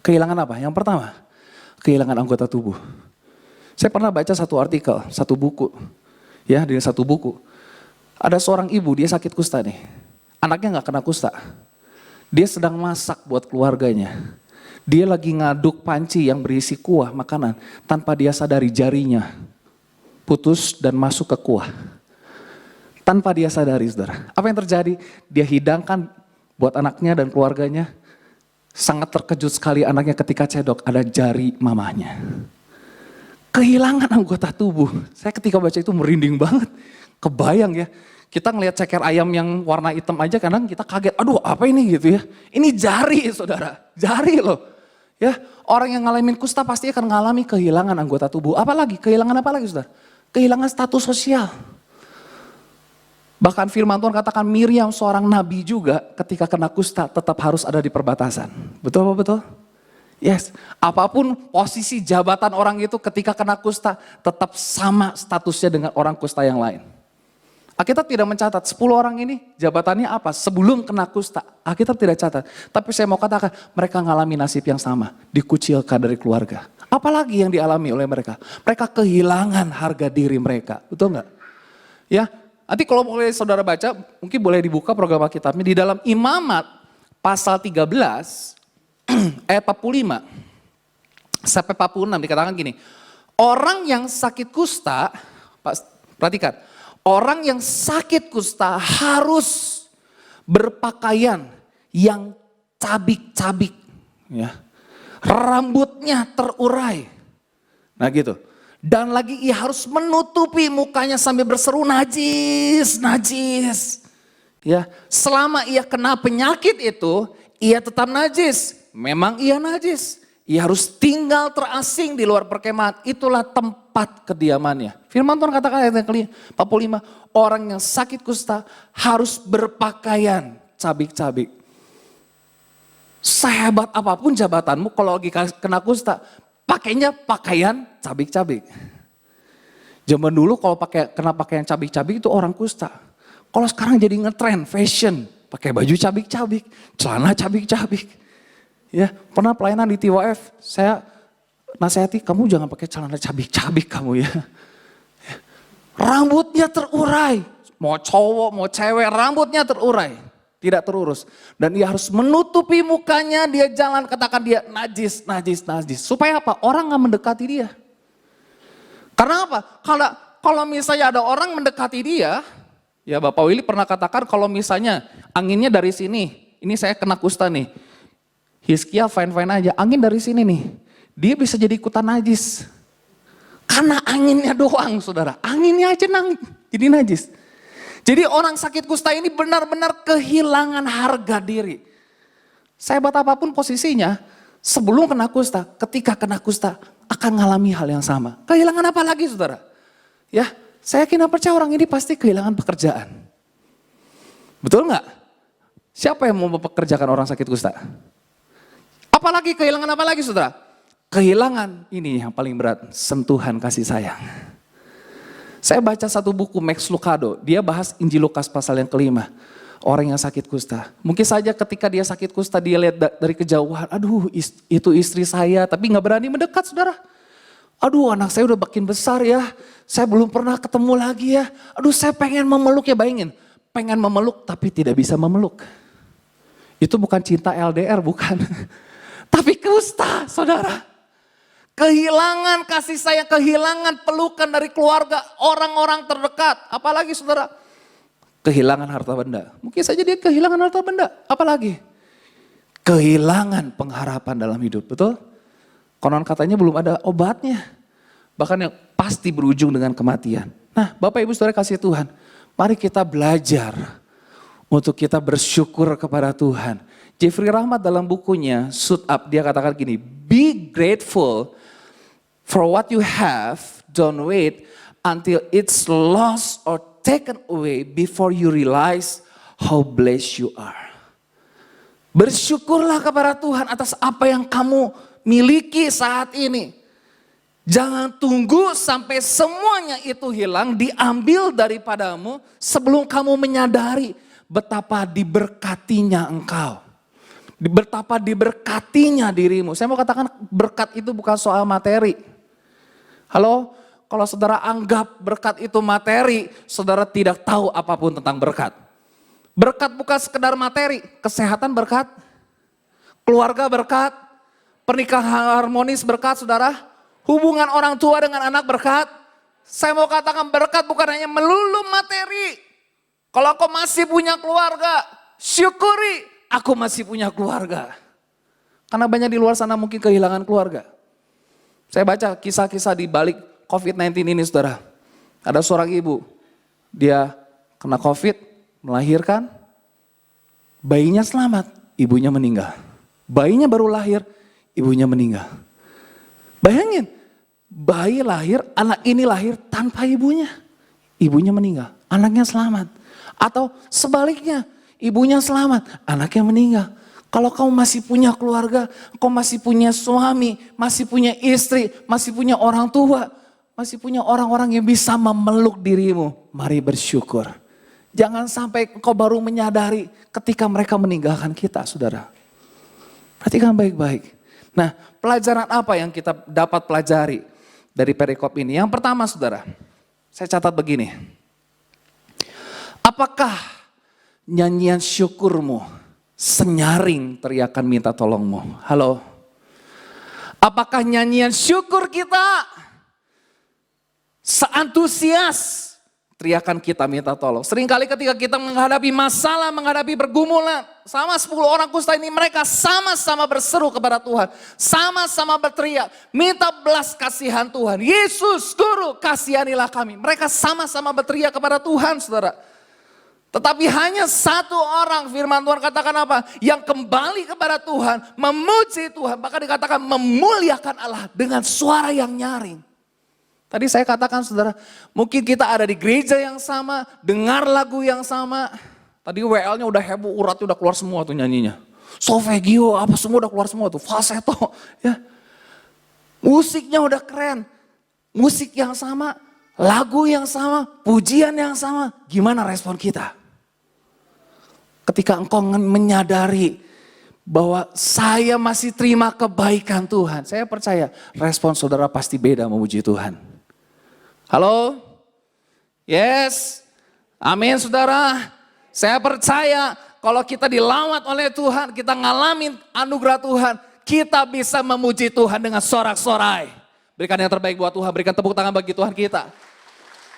Kehilangan apa? Yang pertama, kehilangan anggota tubuh. Saya pernah baca satu artikel, satu buku. Ya, di satu buku. Ada seorang ibu, dia sakit kusta nih. Anaknya nggak kena kusta. Dia sedang masak buat keluarganya. Dia lagi ngaduk panci yang berisi kuah makanan. Tanpa dia sadari jarinya putus dan masuk ke kuah. Tanpa dia sadari saudara. Apa yang terjadi? Dia hidangkan buat anaknya dan keluarganya. Sangat terkejut sekali anaknya ketika cedok ada jari mamanya. Kehilangan anggota tubuh. Saya ketika baca itu merinding banget. Kebayang ya. Kita ngelihat ceker ayam yang warna hitam aja kadang kita kaget. Aduh apa ini gitu ya. Ini jari saudara. Jari loh. Ya, orang yang ngalamin kusta pasti akan mengalami kehilangan anggota tubuh. Apalagi? Kehilangan apa lagi saudara? Kehilangan status sosial. Bahkan firman Tuhan katakan Miriam seorang nabi juga ketika kena kusta tetap harus ada di perbatasan. Betul apa betul? Yes, apapun posisi jabatan orang itu ketika kena kusta tetap sama statusnya dengan orang kusta yang lain. Alkitab tidak mencatat 10 orang ini jabatannya apa sebelum kena kusta. Alkitab tidak catat. Tapi saya mau katakan mereka mengalami nasib yang sama. Dikucilkan dari keluarga. Apalagi yang dialami oleh mereka. Mereka kehilangan harga diri mereka. Betul nggak? Ya, nanti kalau boleh saudara baca mungkin boleh dibuka program Alkitabnya. Di dalam Imamat pasal 13 ayat 45 sampai 46 dikatakan gini. Orang yang sakit kusta, perhatikan. Orang yang sakit kusta harus berpakaian yang cabik-cabik. Ya. Rambutnya terurai. Nah gitu. Dan lagi ia harus menutupi mukanya sambil berseru najis, najis. Ya, selama ia kena penyakit itu, ia tetap najis. Memang ia najis. Ia harus tinggal terasing di luar perkemahan. Itulah tempat kediamannya. Firman Tuhan katakan ayat yang ke-45. Orang yang sakit kusta harus berpakaian cabik-cabik. Sehebat apapun jabatanmu kalau lagi kena kusta. Pakainya pakaian cabik-cabik. Zaman dulu kalau kena pakaian cabik-cabik itu orang kusta. Kalau sekarang jadi ngetren fashion. Pakai baju cabik-cabik. Celana cabik-cabik. Ya, pernah pelayanan di TWF, saya nasihati kamu jangan pakai celana cabik-cabik kamu ya. Rambutnya terurai, mau cowok mau cewek rambutnya terurai, tidak terurus. Dan dia harus menutupi mukanya, dia jalan katakan dia najis, najis, najis. Supaya apa? Orang gak mendekati dia. Karena apa? Kalau misalnya ada orang mendekati dia, Ya Bapak Willy pernah katakan kalau misalnya anginnya dari sini, ini saya kena kusta nih. Hizkia fine-fine aja, angin dari sini nih. Dia bisa jadi ikutan najis. Karena anginnya doang saudara, anginnya aja jadi najis. Jadi orang sakit kusta ini benar-benar kehilangan harga diri. Sehebat apapun posisinya, sebelum kena kusta, ketika kena kusta akan mengalami hal yang sama. Kehilangan apa lagi saudara? Ya, saya yakin dan percaya orang ini pasti kehilangan pekerjaan. Betul nggak? Siapa yang mau mempekerjakan orang sakit kusta? Apalagi kehilangan apa lagi saudara? Kehilangan ini yang paling berat, sentuhan kasih sayang. Saya baca satu buku Max Lucado, dia bahas Injil Lukas pasal yang kelima. Orang yang sakit kusta. Mungkin saja ketika dia sakit kusta dia lihat dari kejauhan, aduh itu istri saya tapi gak berani mendekat saudara. Aduh anak saya udah makin besar ya, saya belum pernah ketemu lagi ya. Aduh saya pengen memeluk ya, bayangin. Pengen memeluk tapi tidak bisa memeluk. Itu bukan cinta LDR, bukan. Tapi kusta saudara. Kehilangan kasih sayang, kehilangan pelukan dari keluarga, orang-orang terdekat. Apalagi saudara, kehilangan harta benda. Mungkin saja dia kehilangan harta benda. Apalagi? Kehilangan pengharapan dalam hidup, betul? Konon katanya belum ada obatnya. Bahkan yang pasti berujung dengan kematian. Nah Bapak Ibu Saudara kasih Tuhan, mari kita belajar untuk kita bersyukur kepada Tuhan. Jeffrey Rahmat dalam bukunya Suit Up, dia katakan gini, be grateful for what you have, don't wait until it's lost or taken away before you realize how blessed you are. Bersyukurlah kepada Tuhan atas apa yang kamu miliki saat ini. Jangan tunggu sampai semuanya itu hilang, diambil daripadamu sebelum kamu menyadari betapa diberkatinya engkau. Betapa diberkatinya dirimu. Saya mau katakan berkat itu bukan soal materi. Halo, kalau saudara anggap berkat itu materi, saudara tidak tahu apapun tentang berkat. Berkat bukan sekedar materi, kesehatan berkat, keluarga berkat, pernikahan harmonis berkat saudara, hubungan orang tua dengan anak berkat. Saya mau katakan berkat bukan hanya melulu materi. Kalau kau masih punya keluarga, syukuri aku masih punya keluarga. Karena banyak di luar sana mungkin kehilangan keluarga. Saya baca kisah-kisah di balik COVID-19 ini saudara. Ada seorang ibu, dia kena COVID, melahirkan, bayinya selamat, ibunya meninggal. Bayinya baru lahir, ibunya meninggal. Bayangin, bayi lahir, anak ini lahir tanpa ibunya. Ibunya meninggal, anaknya selamat. Atau sebaliknya, ibunya selamat, anaknya meninggal. Kalau kamu masih punya keluarga, kau masih punya suami, masih punya istri, masih punya orang tua, masih punya orang-orang yang bisa memeluk dirimu, mari bersyukur. Jangan sampai kau baru menyadari ketika mereka meninggalkan kita, saudara. Perhatikan baik-baik. Nah, pelajaran apa yang kita dapat pelajari dari perikop ini? Yang pertama, saudara, saya catat begini. Apakah nyanyian syukurmu senyaring teriakan minta tolongmu? Halo. Apakah nyanyian syukur kita seantusias teriakan kita minta tolong? Seringkali ketika kita menghadapi masalah, menghadapi pergumulan, sama 10 orang kusta ini mereka sama-sama berseru kepada Tuhan. Sama-sama berteriak, minta belas kasihan Tuhan. Yesus, Guru, kasihanilah kami. Mereka sama-sama berteriak kepada Tuhan, saudara. Tetapi hanya satu orang, firman Tuhan katakan apa? Yang kembali kepada Tuhan, memuji Tuhan, bahkan dikatakan memuliakan Allah dengan suara yang nyaring. Tadi saya katakan saudara, mungkin kita ada di gereja yang sama, dengar lagu yang sama. Tadi WL-nya udah heboh, uratnya udah keluar semua tuh nyanyinya. Solfegio, apa semua udah keluar semua tuh, falsetto. Ya. Musiknya udah keren, musik yang sama, lagu yang sama, pujian yang sama. Gimana respon kita? Ketika engkau menyadari bahwa saya masih terima kebaikan Tuhan. Saya percaya respon saudara pasti beda memuji Tuhan. Halo? Yes? Amin saudara. Saya percaya kalau kita dilawat oleh Tuhan, kita ngalamin anugerah Tuhan, kita bisa memuji Tuhan dengan sorak-sorai. Berikan yang terbaik buat Tuhan, berikan tepuk tangan bagi Tuhan kita.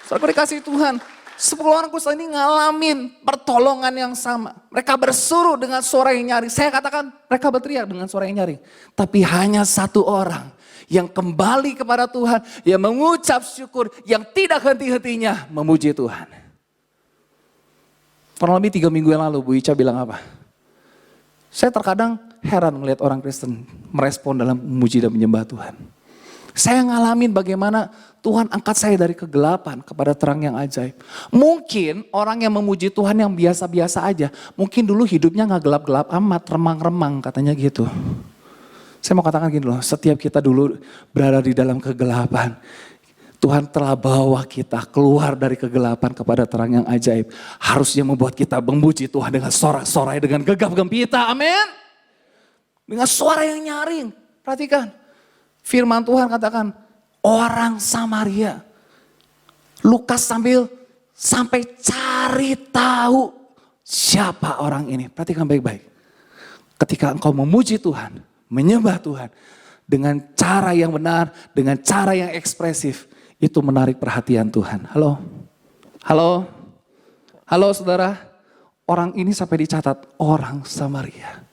Saudara dikasih Tuhan, 10 orang kusta ini ngalamin pertolongan yang sama. Mereka berseru dengan suara yang nyaring. Saya katakan mereka berteriak dengan suara yang nyaring. Tapi hanya satu orang yang kembali kepada Tuhan, yang mengucap syukur, yang tidak henti-hentinya memuji Tuhan. Kurang lebih 3 minggu yang lalu Bu Ica bilang apa? Saya terkadang heran melihat orang Kristen merespon dalam memuji dan menyembah Tuhan. Saya ngalamin bagaimana Tuhan angkat saya dari kegelapan kepada terang yang ajaib. Mungkin orang yang memuji Tuhan yang biasa-biasa aja, mungkin dulu hidupnya gak gelap-gelap amat, remang-remang katanya gitu. Saya mau katakan gini loh, setiap kita dulu berada di dalam kegelapan, Tuhan telah bawa kita keluar dari kegelapan kepada terang yang ajaib. Harusnya membuat kita memuji Tuhan dengan sorak-sorai, dengan gegap gempita, amin. Dengan suara yang nyaring, perhatikan. Firman Tuhan katakan, orang Samaria. Lukas sampai cari tahu siapa orang ini. Perhatikan baik-baik. Ketika engkau memuji Tuhan, menyembah Tuhan dengan cara yang benar, dengan cara yang ekspresif, itu menarik perhatian Tuhan. Halo? Halo? Halo saudara? Orang ini sampai dicatat orang Samaria.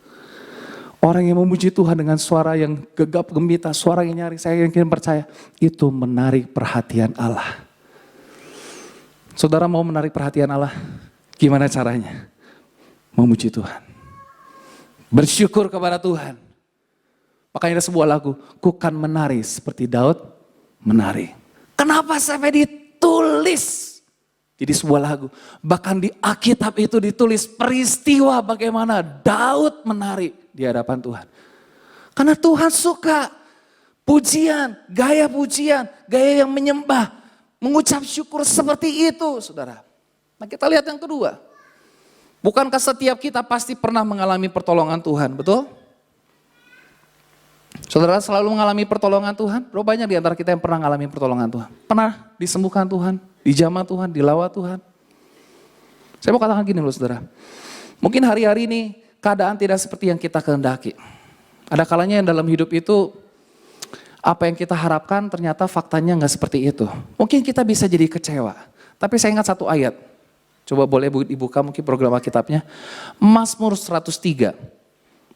Orang yang memuji Tuhan dengan suara yang gegap gembita, suara yang nyaring, saya yakin percaya, itu menarik perhatian Allah. Saudara mau menarik perhatian Allah? Gimana caranya? Memuji Tuhan. Bersyukur kepada Tuhan. Makanya ada sebuah lagu, ku kan menari seperti Daud menari. Kenapa sampai ditulis? Jadi sebuah lagu, bahkan di Alkitab itu ditulis peristiwa bagaimana Daud menari di hadapan Tuhan. Karena Tuhan suka pujian, gaya yang menyembah, mengucap syukur seperti itu saudara. Nah kita lihat yang kedua. Bukankah setiap kita pasti pernah mengalami pertolongan Tuhan, betul? Saudara selalu mengalami pertolongan Tuhan? Berapa banyak di antara kita yang pernah mengalami pertolongan Tuhan? Pernah disembuhkan Tuhan, dijamah Tuhan, dilawat Tuhan? Saya mau katakan gini loh saudara. Mungkin hari-hari ini keadaan tidak seperti yang kita kehendaki. Ada kalanya yang dalam hidup itu apa yang kita harapkan ternyata faktanya nggak seperti itu. Mungkin kita bisa jadi kecewa. Tapi saya ingat satu ayat. Coba boleh dibuka mungkin program Alkitabnya. Mazmur 103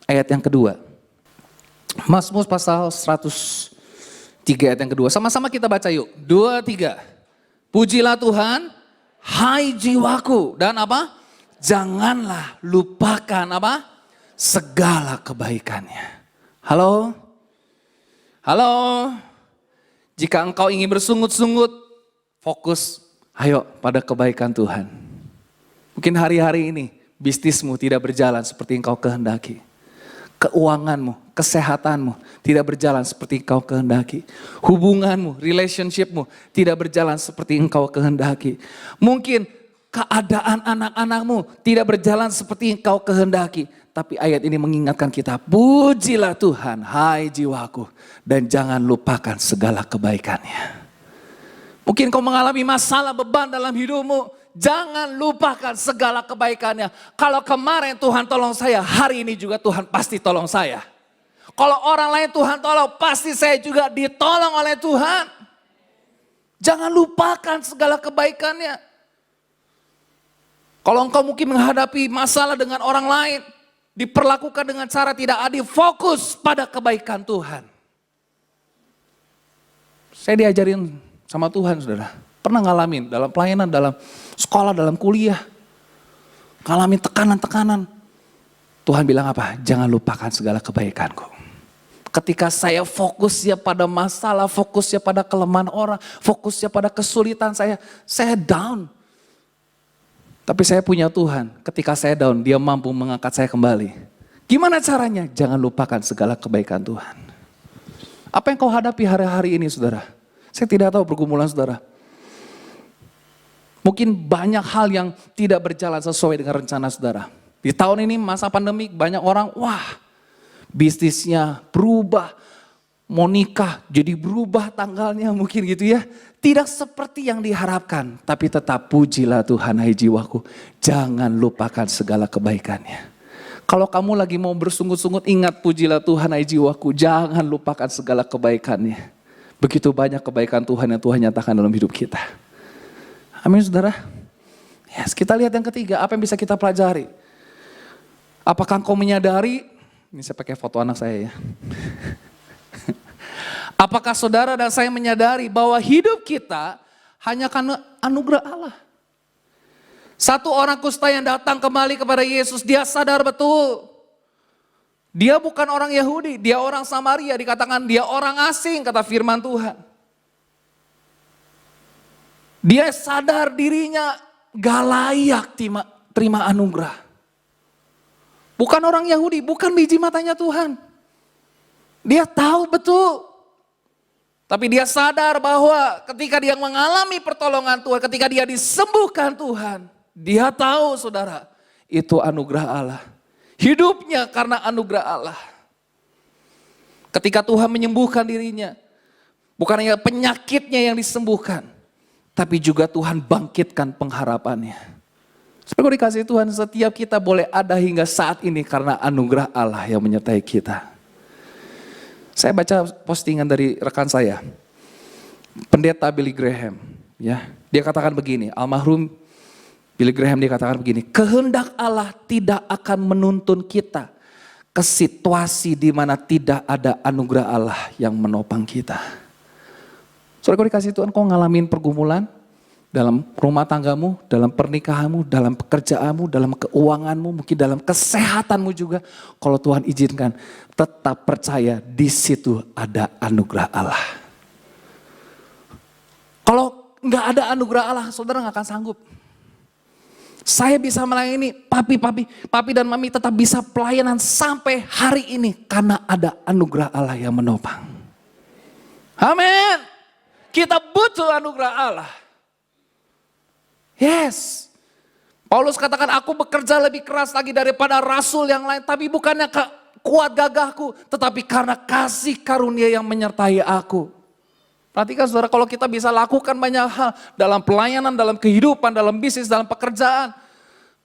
ayat yang kedua. Mazmur pasal 103 ayat yang kedua. Sama-sama kita baca yuk. 2, 3. Pujilah Tuhan, hai jiwaku. Dan apa? Janganlah lupakan apa? Segala kebaikannya. Halo? Halo? Jika engkau ingin bersungut-sungut, fokus ayo pada kebaikan Tuhan. Mungkin hari-hari ini bisnismu tidak berjalan seperti engkau kehendaki. Keuanganmu, kesehatanmu tidak berjalan seperti engkau kehendaki. Hubunganmu, relationshipmu tidak berjalan seperti engkau kehendaki. Mungkin keadaan anak-anakmu tidak berjalan seperti engkau kehendaki. Tapi ayat ini mengingatkan kita, pujilah Tuhan, hai jiwaku. Dan jangan lupakan segala kebaikannya. Mungkin kau mengalami masalah beban dalam hidupmu. Jangan lupakan segala kebaikannya. Kalau kemarin Tuhan tolong saya, hari ini juga Tuhan pasti tolong saya. Kalau orang lain Tuhan tolong, pasti saya juga ditolong oleh Tuhan. Jangan lupakan segala kebaikannya. Kalau engkau mungkin menghadapi masalah dengan orang lain, diperlakukan dengan cara tidak adil, fokus pada kebaikan Tuhan. Saya diajarin sama Tuhan saudara. Pernah ngalamin dalam pelayanan, dalam sekolah, dalam kuliah. Ngalamin tekanan-tekanan. Tuhan bilang apa? Jangan lupakan segala kebaikanku. Ketika saya fokusnya pada masalah, fokusnya pada kelemahan orang, fokusnya pada kesulitan saya down. Tapi saya punya Tuhan, ketika saya down, dia mampu mengangkat saya kembali. Gimana caranya? Jangan lupakan segala kebaikan Tuhan. Apa yang kau hadapi hari-hari ini saudara? Saya tidak tahu pergumulan saudara. Mungkin banyak hal yang tidak berjalan sesuai dengan rencana saudara. Di tahun ini masa pandemi banyak orang, wah bisnisnya berubah. Mau nikah jadi berubah tanggalnya mungkin gitu ya. Tidak seperti yang diharapkan. Tapi tetap pujilah Tuhan hai jiwaku. Jangan lupakan segala kebaikannya. Kalau kamu lagi mau bersungut-sungut ingat pujilah Tuhan hai jiwaku. Jangan lupakan segala kebaikannya. Begitu banyak kebaikan Tuhan yang Tuhan nyatakan dalam hidup kita. Amin saudara. Yes, kita lihat yang ketiga, apa yang bisa kita pelajari? Apakah engkau menyadari, ini saya pakai foto anak saya ya. Apakah saudara dan saya menyadari bahwa hidup kita hanya karena anugerah Allah? Satu orang kusta yang datang kembali kepada Yesus, dia sadar betul. Dia bukan orang Yahudi, dia orang Samaria, dikatakan dia orang asing, kata firman Tuhan. Dia sadar dirinya gak layak terima anugerah. Bukan orang Yahudi, bukan biji matanya Tuhan. Dia tahu betul. Tapi dia sadar bahwa ketika dia mengalami pertolongan Tuhan, ketika dia disembuhkan Tuhan, dia tahu saudara, itu anugerah Allah. Hidupnya karena anugerah Allah. Ketika Tuhan menyembuhkan dirinya, bukan hanya penyakitnya yang disembuhkan, tapi juga Tuhan bangkitkan pengharapannya. Saudara dikasih Tuhan, setiap kita boleh ada hingga saat ini karena anugerah Allah yang menyertai kita. Saya baca postingan dari rekan saya, pendeta Billy Graham. Ya, dia katakan begini, almarhum Billy Graham dia katakan begini, kehendak Allah tidak akan menuntun kita ke situasi di mana tidak ada anugerah Allah yang menopang kita. Saudara dikasih Tuhan, kau ngalamin pergumulan dalam rumah tanggamu, dalam pernikahanmu, dalam pekerjaanmu, dalam keuanganmu, mungkin dalam kesehatanmu juga. Kalau Tuhan izinkan, tetap percaya di situ ada anugerah Allah. Kalau nggak ada anugerah Allah, saudara nggak akan sanggup. Saya bisa melayani papi dan mami tetap bisa pelayanan sampai hari ini karena ada anugerah Allah yang menopang. Amin. Kita butuh anugerah Allah. Yes. Paulus katakan, aku bekerja lebih keras lagi daripada rasul yang lain. Tapi bukannya kuat gagahku, tetapi karena kasih karunia yang menyertai aku. Perhatikan saudara, kalau kita bisa lakukan banyak hal dalam pelayanan, dalam kehidupan, dalam bisnis, dalam pekerjaan,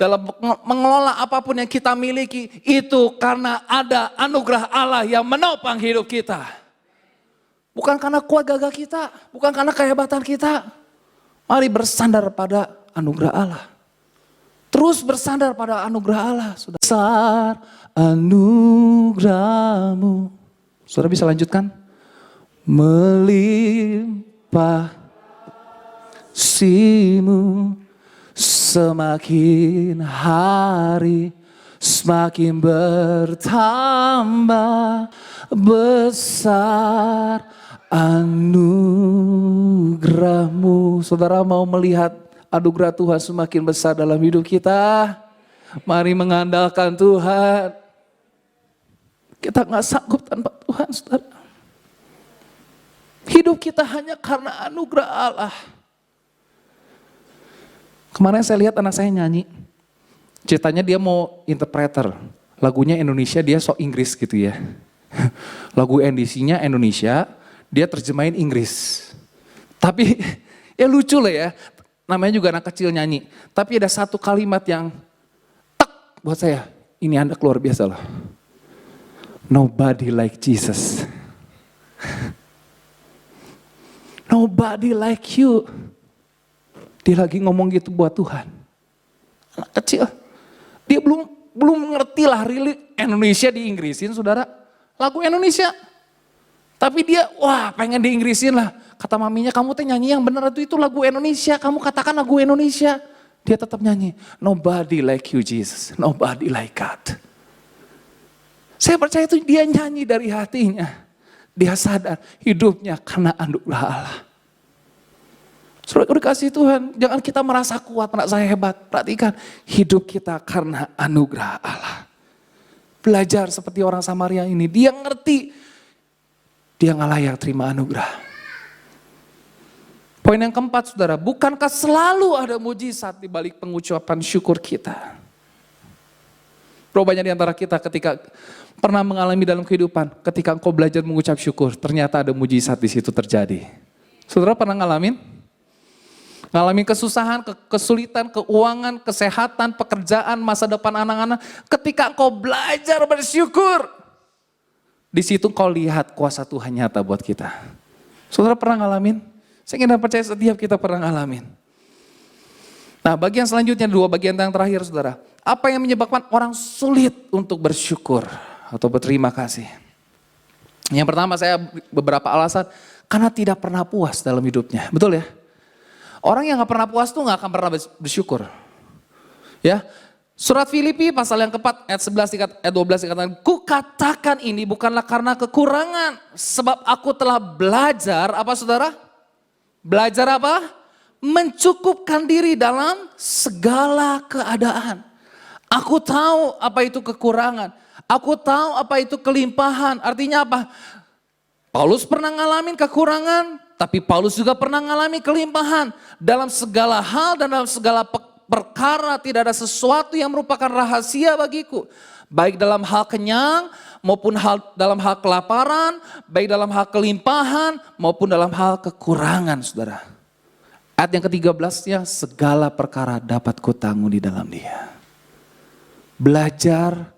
dalam mengelola apapun yang kita miliki, itu karena ada anugerah Allah yang menopang hidup kita. Bukan karena kuat gagah kita, bukan karena kehebatan kita. Mari bersandar pada anugerah Allah. Terus bersandar pada anugerah Allah. Sudah besar anugerahmu. Saudara bisa lanjutkan? Melimpah kasih-Mu semakin hari semakin bertambah besar anugerah-Mu. Saudara mau melihat anugerah Tuhan semakin besar dalam hidup kita? Mari mengandalkan Tuhan. Kita gak sanggup tanpa Tuhan, saudara. Hidup kita hanya karena anugerah Allah. Kemarin saya lihat anak saya nyanyi. Ceritanya dia mau interpreter. Lagunya Indonesia, dia sok Inggris gitu ya. Lagu NDC-nya Indonesia, dia terjemahin Inggris. Tapi ya lucu lah ya. Namanya juga anak kecil nyanyi. Tapi ada satu kalimat yang tek buat saya. Ini Anda luar biasa loh. Nobody like Jesus. Nobody like you. Dia lagi ngomong gitu buat Tuhan. Anak kecil. Dia belum ngerti lah lirik Indonesia di Inggrisin, saudara. Lagu Indonesia. Tapi dia pengen di Inggrisin lah. Kata maminya, kamu teh nyanyi yang benar itu lagu Indonesia. Kamu katakan lagu Indonesia. Dia tetap nyanyi. Nobody like you Jesus. Nobody like God. Saya percaya itu dia nyanyi dari hatinya. Dia sadar hidupnya karena anugerah Allah. Saudara dikasih Tuhan, jangan kita merasa kuat, merasa hebat. Perhatikan, hidup kita karena anugerah Allah. Belajar seperti orang Samaria ini, dia ngerti, dia gak layak terima anugerah. Poin yang keempat saudara, bukankah selalu ada mujizat di balik pengucapan syukur kita? Berapa banyak di antara kita ketika pernah mengalami dalam kehidupan, ketika engkau belajar mengucap syukur, ternyata ada mujizat di situ terjadi. Saudara pernah ngalamin? Ngalamin kesusahan, kesulitan, keuangan, kesehatan, pekerjaan, masa depan anak-anak. Ketika engkau belajar bersyukur, di situ engkau lihat kuasa Tuhan nyata buat kita. Saudara pernah ngalamin? Saya ingin percaya setiap kita pernah ngalamin. Nah, bagian selanjutnya, dua bagian yang terakhir saudara. Apa yang menyebabkan orang sulit untuk bersyukur atau berterima kasih? Yang pertama saya beberapa alasan, karena tidak pernah puas dalam hidupnya. Betul ya? Orang yang gak pernah puas tuh gak akan pernah bersyukur. Ya, surat Filipi pasal yang keempat ayat 11 ayat 12 dikatakan, ku katakan ini bukanlah karena kekurangan, sebab aku telah belajar, apa saudara? Belajar apa? Mencukupkan diri dalam segala keadaan. Aku tahu apa itu kekurangan, aku tahu apa itu kelimpahan. Artinya apa? Paulus pernah ngalamin kekurangan, tapi Paulus juga pernah ngalami kelimpahan. Dalam segala hal dan dalam segala perkara tidak ada sesuatu yang merupakan rahasia bagiku. Baik dalam hal kenyang maupun dalam hal kelaparan, baik dalam hal kelimpahan maupun dalam hal kekurangan saudara. Ayat yang ke-13-nya, segala perkara dapat kutanggung di dalam Dia. Belajar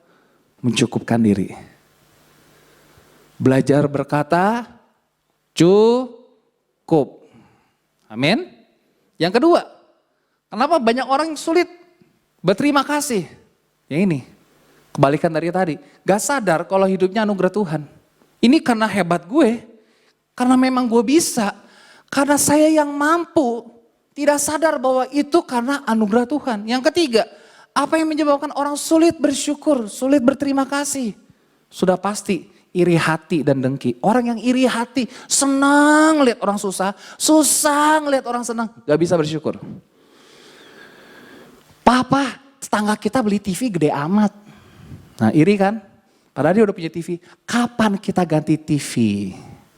mencukupkan diri. Belajar berkata cukup. Amin. Yang kedua, kenapa banyak orang yang sulit berterima kasih? Yang ini, kebalikan dari tadi. Gak sadar kalau hidupnya anugerah Tuhan. Ini karena hebat gue, karena memang gue bisa, karena saya yang mampu. Tidak sadar bahwa itu karena anugerah Tuhan. Yang ketiga, apa yang menyebabkan orang sulit bersyukur, sulit berterima kasih? Sudah pasti iri hati dan dengki. Orang yang iri hati senang lihat orang susah, susah ngeliat orang senang, gak bisa bersyukur. Papa, tetangga kita beli TV gede amat. Nah iri kan? Padahal dia udah punya TV. Kapan kita ganti TV?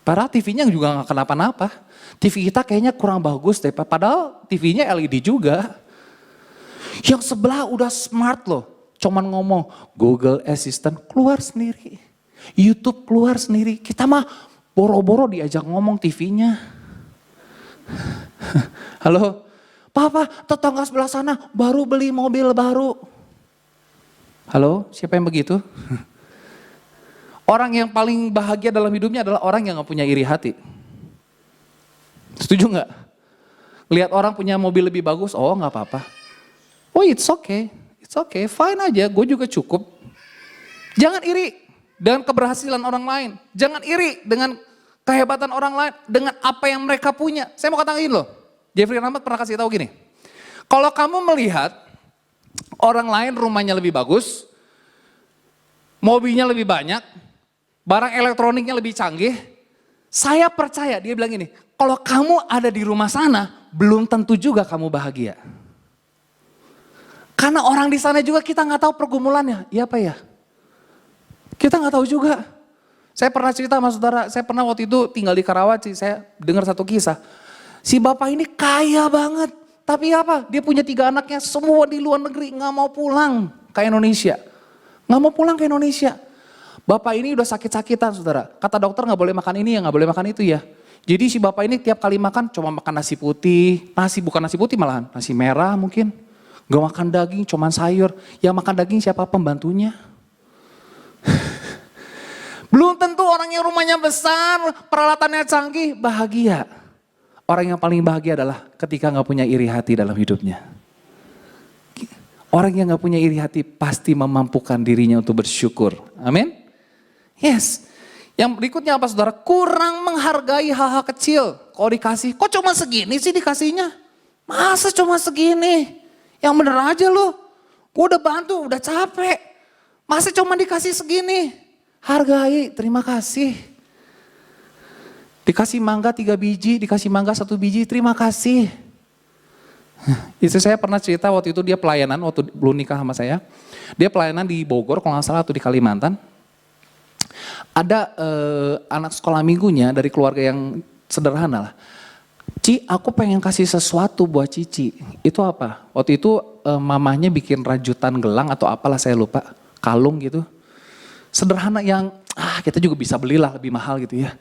Padahal TV-nya juga gak kenapa-napa. TV kita kayaknya kurang bagus deh. Padahal TV-nya LED juga. Yang sebelah udah smart loh. Cuman ngomong Google Assistant keluar sendiri. YouTube keluar sendiri. Kita mah boro-boro diajak ngomong TV-nya. Halo, Papa, tetangga sebelah sana baru beli mobil baru. Halo, siapa yang begitu? Orang yang paling bahagia dalam hidupnya adalah orang yang gak punya iri hati. Setuju gak? Lihat orang punya mobil lebih bagus, oh gak apa-apa. Oh it's okay, fine aja, gue juga cukup. Jangan iri dengan keberhasilan orang lain. Jangan iri dengan kehebatan orang lain, dengan apa yang mereka punya. Saya mau katakan gini loh, Jeffrey Rahmat pernah kasih tahu gini. Kalau kamu melihat orang lain rumahnya lebih bagus, mobilnya lebih banyak, barang elektroniknya lebih canggih, saya percaya, dia bilang gini, kalau kamu ada di rumah sana, belum tentu juga kamu bahagia. Karena orang di sana juga kita nggak tahu pergumulannya, iya apa ya? Kita nggak tahu juga. Saya pernah cerita sama saudara, saya pernah waktu itu tinggal di Karawaci, saya dengar satu kisah. Si bapak ini kaya banget, tapi apa? Dia punya 3 anaknya, semua di luar negeri, nggak mau pulang ke Indonesia. Nggak mau pulang ke Indonesia. Bapak ini udah sakit-sakitan saudara. Kata dokter gak boleh makan ini ya, gak boleh makan itu ya. Jadi si bapak ini tiap kali makan cuma makan nasi putih. Bukan nasi putih malahan, nasi merah mungkin. Gak makan daging, cuma sayur. Yang makan daging siapa? Pembantunya. Belum tentu orang yang rumahnya besar, peralatannya canggih, bahagia. Orang yang paling bahagia adalah ketika gak punya iri hati dalam hidupnya. Orang yang gak punya iri hati pasti memampukan dirinya untuk bersyukur. Amin. Yes. Yang berikutnya apa saudara? Kurang menghargai hal-hal kecil. Kalau dikasih, kok cuma segini sih dikasihnya? Masa cuma segini? Yang bener aja lu. Gue udah bantu, udah capek. Masa cuma dikasih segini? Hargai, terima kasih. Dikasih mangga 3 biji, dikasih mangga 1 biji, terima kasih. Istri saya pernah cerita waktu itu dia pelayanan, waktu belum nikah sama saya. Dia pelayanan di Bogor, kalau gak salah atau di Kalimantan. Ada anak sekolah minggunya dari keluarga yang sederhana lah. Ci, aku pengen kasih sesuatu buat Cici. Itu apa? Waktu itu mamahnya bikin rajutan gelang atau apalah saya lupa. Kalung gitu. Sederhana yang kita juga bisa belilah lebih mahal gitu ya.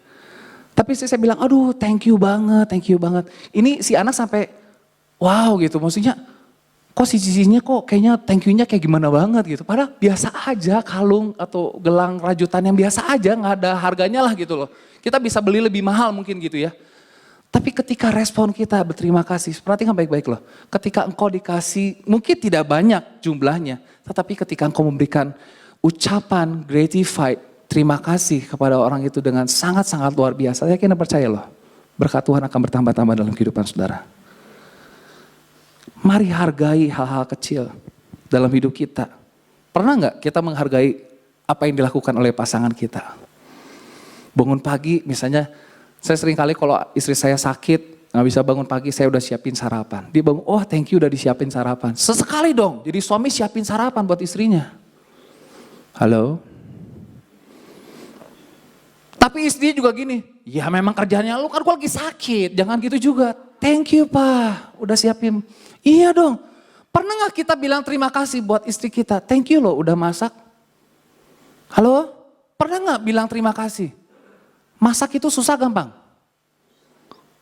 Tapi saya bilang aduh thank you banget. Ini si anak sampai wow gitu maksudnya. Kok si Cicinya kok kayaknya thank you-nya kayak gimana banget gitu. Padahal biasa aja kalung atau gelang rajutan yang biasa aja, gak ada harganya lah gitu loh. Kita bisa beli lebih mahal mungkin gitu ya. Tapi ketika respon kita berterima kasih, perhatikan baik-baik loh. Ketika engkau dikasih, mungkin tidak banyak jumlahnya. Tetapi ketika engkau memberikan ucapan gratified, terima kasih kepada orang itu dengan sangat-sangat luar biasa. Saya kira percaya loh, berkat Tuhan akan bertambah-tambah dalam kehidupan saudara. Mari hargai hal-hal kecil dalam hidup kita. Pernah nggak kita menghargai apa yang dilakukan oleh pasangan kita? Bangun pagi misalnya, saya sering kali kalau istri saya sakit, nggak bisa bangun pagi, saya udah siapin sarapan. Dia bangun, oh thank you udah disiapin sarapan. Sesekali dong, jadi suami siapin sarapan buat istrinya. Halo? Tapi istrinya juga gini, ya memang kerjanya lu kan gua lagi sakit, jangan gitu juga. Thank you Pak, udah siapin. Iya dong, pernah gak kita bilang terima kasih buat istri kita? Thank you loh udah masak. Halo? Pernah gak bilang terima kasih? Masak itu susah gampang?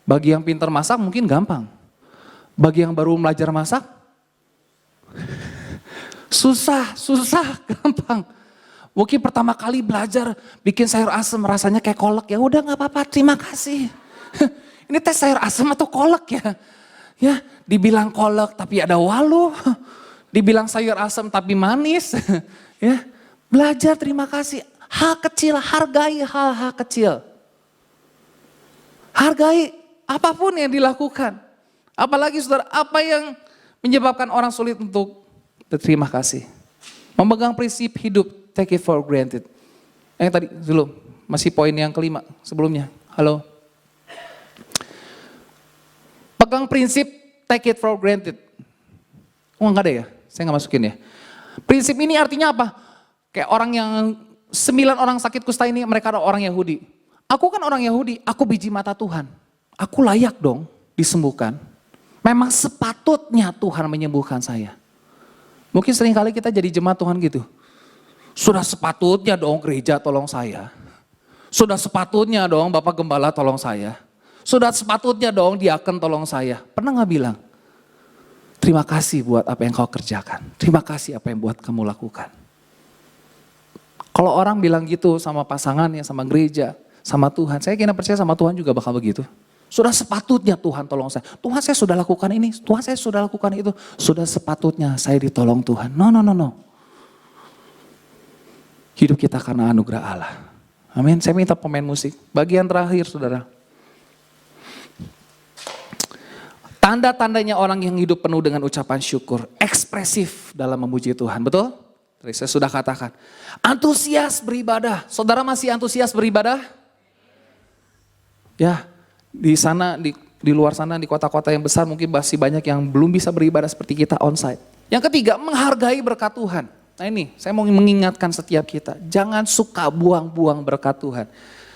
Bagi yang pintar masak mungkin gampang. Bagi yang baru belajar masak? Susah gampang. Mungkin pertama kali belajar bikin sayur asem rasanya kayak kolak, ya udah gak apa-apa terima kasih. Ini tes sayur asem atau kolak ya? Ya, dibilang kolak tapi ada walu, dibilang sayur asem tapi manis. Ya, belajar terima kasih. Hal kecil, hargai hal-hal kecil. Hargai apapun yang dilakukan. Apalagi saudara, apa yang menyebabkan orang sulit untuk berterima kasih. Memegang prinsip hidup, take it for granted. Yang tadi dulu, masih poin yang kelima sebelumnya. Halo. Pegang prinsip, take it for granted. Oh enggak ada ya, saya enggak masukin ya. Prinsip ini artinya apa? Kayak orang yang 9 orang sakit kusta ini mereka adalah orang Yahudi. Aku kan orang Yahudi, aku biji mata Tuhan. Aku layak dong disembuhkan. Memang sepatutnya Tuhan menyembuhkan saya. Mungkin seringkali kita jadi jemaat Tuhan gitu. Sudah sepatutnya dong gereja tolong saya. Sudah sepatutnya dong Bapak Gembala tolong saya. Sudah sepatutnya dong diaken tolong saya. Pernah gak bilang? Terima kasih buat apa yang kau kerjakan. Terima kasih apa yang buat kamu lakukan. Kalau orang bilang gitu sama pasangannya, sama gereja, sama Tuhan. Saya kira percaya sama Tuhan juga bakal begitu. Sudah sepatutnya Tuhan tolong saya. Tuhan saya sudah lakukan ini, Tuhan saya sudah lakukan itu. Sudah sepatutnya saya ditolong Tuhan. No. Hidup kita karena anugerah Allah. Amin. Saya minta pemain musik. Bagian terakhir saudara. Tanda-tandanya orang yang hidup penuh dengan ucapan syukur. Ekspresif dalam memuji Tuhan. Betul? Tadi saya sudah katakan. Antusias beribadah. Saudara masih antusias beribadah? Ya, di sana, di luar sana, di kota-kota yang besar mungkin masih banyak yang belum bisa beribadah seperti kita onsite. Yang ketiga, menghargai berkat Tuhan. Nah ini, saya mau mengingatkan setiap kita. Jangan suka buang-buang berkat Tuhan.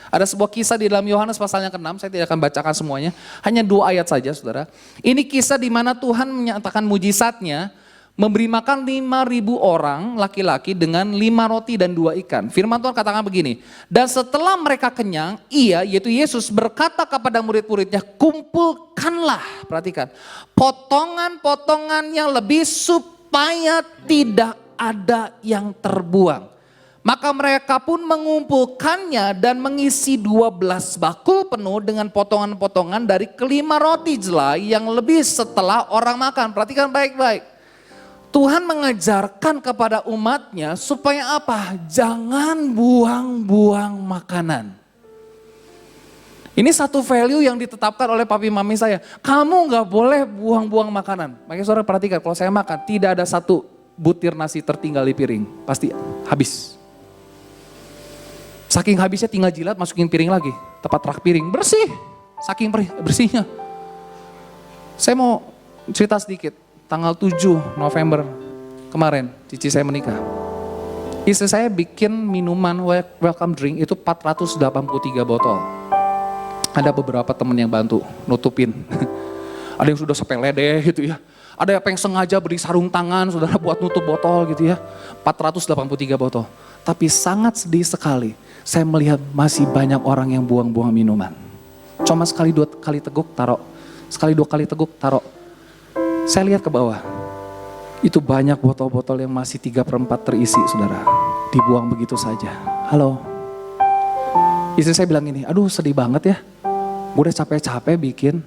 Ada sebuah kisah di dalam Yohanes pasalnya ke-6, saya tidak akan bacakan semuanya. Hanya 2 ayat saja saudara. Ini kisah di mana Tuhan menyatakan mujizatnya, memberi makan 5.000 orang laki-laki dengan 5 roti dan 2 ikan. Firman Tuhan katakan begini, dan setelah mereka kenyang, ia yaitu Yesus berkata kepada murid-muridnya, kumpulkanlah, perhatikan, potongan-potongan yang lebih supaya tidak ada yang terbuang. Maka mereka pun mengumpulkannya dan mengisi 12 bakul penuh dengan potongan-potongan dari kelima roti jelai yang lebih setelah orang makan. Perhatikan baik-baik. Tuhan mengajarkan kepada umatnya supaya apa? Jangan buang-buang makanan. Ini satu value yang ditetapkan oleh papi mami saya. Kamu gak boleh buang-buang makanan. Makanya saudara perhatikan, kalau saya makan tidak ada satu butir nasi tertinggal di piring. Pasti habis. Saking habisnya tinggal jilat masukin piring lagi. Tepat rak piring, bersih. Saking bersihnya. Saya mau cerita sedikit. Tanggal 7 November kemarin, cici saya menikah. Istri saya bikin minuman welcome drink itu 483 botol. Ada beberapa teman yang bantu nutupin. Ada yang sudah sepele deh gitu ya. Ada yang sengaja beri sarung tangan saudara buat nutup botol gitu ya. 483 botol. Tapi sangat sedih sekali. Saya melihat masih banyak orang yang buang-buang minuman. Cuma sekali 2 kali teguk taruh. Sekali 2 kali teguk taruh. Saya lihat ke bawah. Itu banyak botol-botol yang masih 3/4 terisi saudara. Dibuang begitu saja. Halo. Istri saya bilang ini, aduh sedih banget ya. Gue udah capek-capek bikin.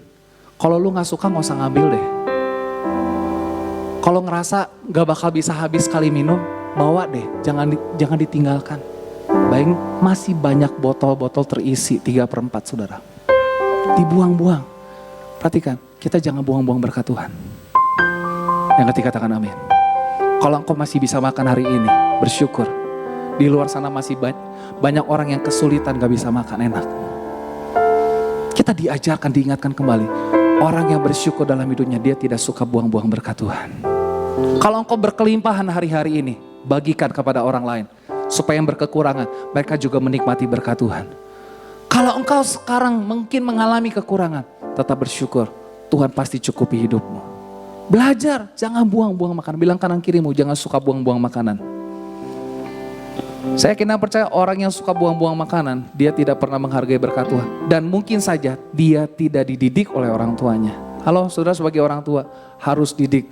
Kalau lu gak suka gak usah ngambil deh. Kalau ngerasa gak bakal bisa habis sekali minum, bawa deh, jangan ditinggalkan. Baik, masih banyak botol-botol terisi 3/4 saudara. Dibuang-buang. Perhatikan, kita jangan buang-buang berkat Tuhan. Yang ketiga katakan amin. Kalau engkau masih bisa makan hari ini, bersyukur. Di luar sana masih banyak orang yang kesulitan gak bisa makan enak. Kita diajarkan, diingatkan kembali. Orang yang bersyukur dalam hidupnya, dia tidak suka buang-buang berkat Tuhan. Kalau engkau berkelimpahan hari-hari ini, bagikan kepada orang lain. Supaya yang berkekurangan, mereka juga menikmati berkat Tuhan. Kalau engkau sekarang mungkin mengalami kekurangan, tetap bersyukur. Tuhan pasti cukupi hidupmu. Belajar, jangan buang-buang makanan. Bilang kanan kirimu, jangan suka buang-buang makanan. Saya kena percaya orang yang suka buang-buang makanan, dia tidak pernah menghargai berkat Tuhan. Dan mungkin saja dia tidak dididik oleh orang tuanya. Halo saudara, sebagai orang tua harus didik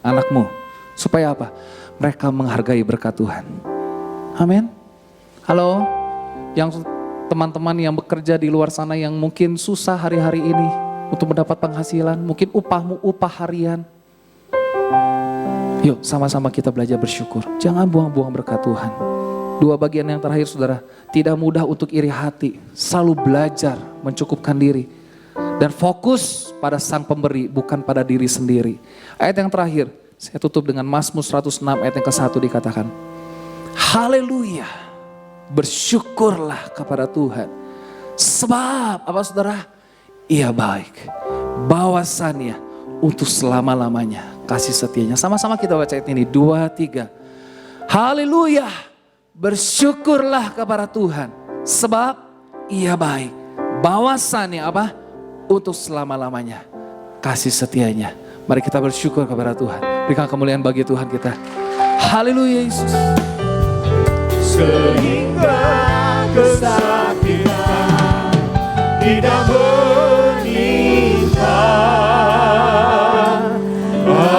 anakmu. Supaya apa? Mereka menghargai berkat Tuhan. Amin. Halo, yang teman-teman yang bekerja di luar sana yang mungkin susah hari-hari ini untuk mendapat penghasilan. Mungkin upahmu upah harian. Yuk sama-sama kita belajar bersyukur. Jangan buang-buang berkat Tuhan. 2 bagian yang terakhir saudara. Tidak mudah untuk iri hati. Selalu belajar mencukupkan diri. Dan fokus pada sang pemberi, bukan pada diri sendiri. Ayat yang terakhir, saya tutup dengan Mazmur 106 ayat yang ke-1 dikatakan. Haleluya, bersyukurlah kepada Tuhan. Sebab, apa saudara? Ia baik. Bahwasannya untuk selama-lamanya kasih setianya. Sama-sama kita baca ayat ini, 2, 3. Haleluya, bersyukurlah kepada Tuhan. Sebab ia baik. Bahwasannya apa? Untuk selama-lamanya kasih setianya. Mari kita bersyukur kepada Tuhan. Berikan kemuliaan bagi Tuhan kita. Haleluya Yesus. Sehingga kesakitan tidak menimpa aku.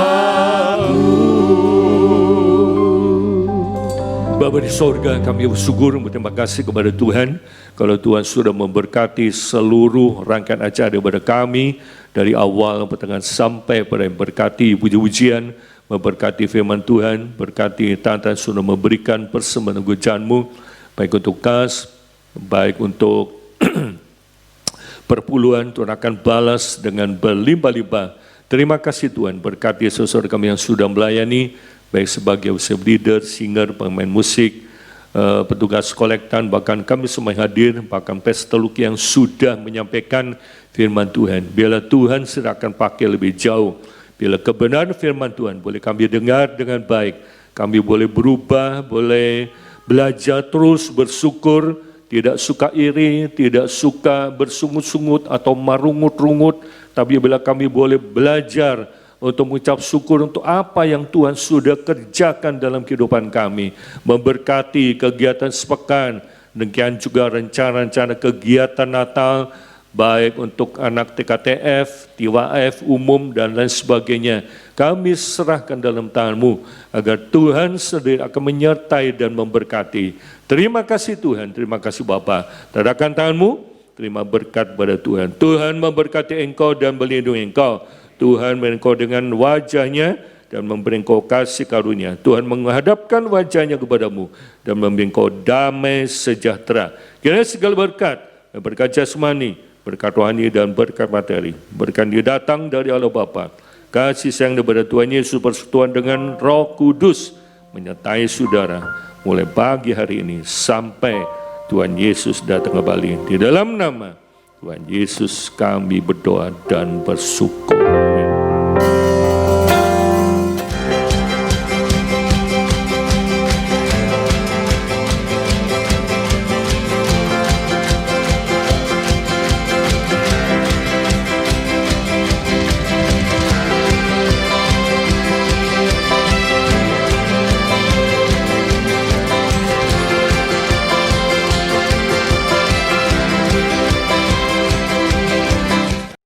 Bapa di sorga, kami bersyukur, berterima kasih kepada Tuhan. Kalau Tuhan sudah memberkati seluruh rangkaian acara daripada kami, dari awal, pertengahan sampai pada yang berkati puji-pujian, memberkati firman Tuhan, berkati Tuhan sudah memberikan persembahan hujan-Mu, baik untuk kas, baik untuk perpuluhan, Tuhan akan balas dengan berlimpah-limpah. Terima kasih Tuhan, berkati saudara kami yang sudah melayani, baik sebagai worship leader, singer, pemain musik, petugas kolektan, bahkan kami semua yang hadir, bahkan Pastor Luki yang sudah menyampaikan firman Tuhan. Biarlah Tuhan serahkan pakai lebih jauh. Bila kebenaran firman Tuhan boleh kami dengar dengan baik, kami boleh berubah, boleh belajar terus bersyukur, tidak suka iri, tidak suka bersungut-sungut atau marungut-rungut, tapi bila kami boleh belajar untuk mengucap syukur untuk apa yang Tuhan sudah kerjakan dalam kehidupan kami, memberkati kegiatan sepekan, demikian juga rencana-rencana kegiatan Natal, baik untuk anak TKTF, TIWAF, umum, dan lain sebagainya. Kami serahkan dalam tangan-Mu, agar Tuhan sendiri akan menyertai dan memberkati. Terima kasih Tuhan, terima kasih Bapa. Tadahkan tangan-Mu, terima berkat pada Tuhan. Tuhan memberkati engkau dan melindungi engkau. Tuhan engkau dengan wajahnya dan memberi engkau kasih karunia. Tuhan menghadapkan wajahnya kepadamu dan memberi engkau damai sejahtera. Kiranya segala berkat jasmani, berkat rohani dan berkat materi, berkat dia datang dari Allah Bapa. Kasih sayang daripada Tuhan Yesus, persekutuan dengan Roh Kudus menyertai saudara mulai pagi hari ini sampai Tuhan Yesus datang kembali. Di dalam nama Tuhan Yesus kami berdoa dan bersyukur.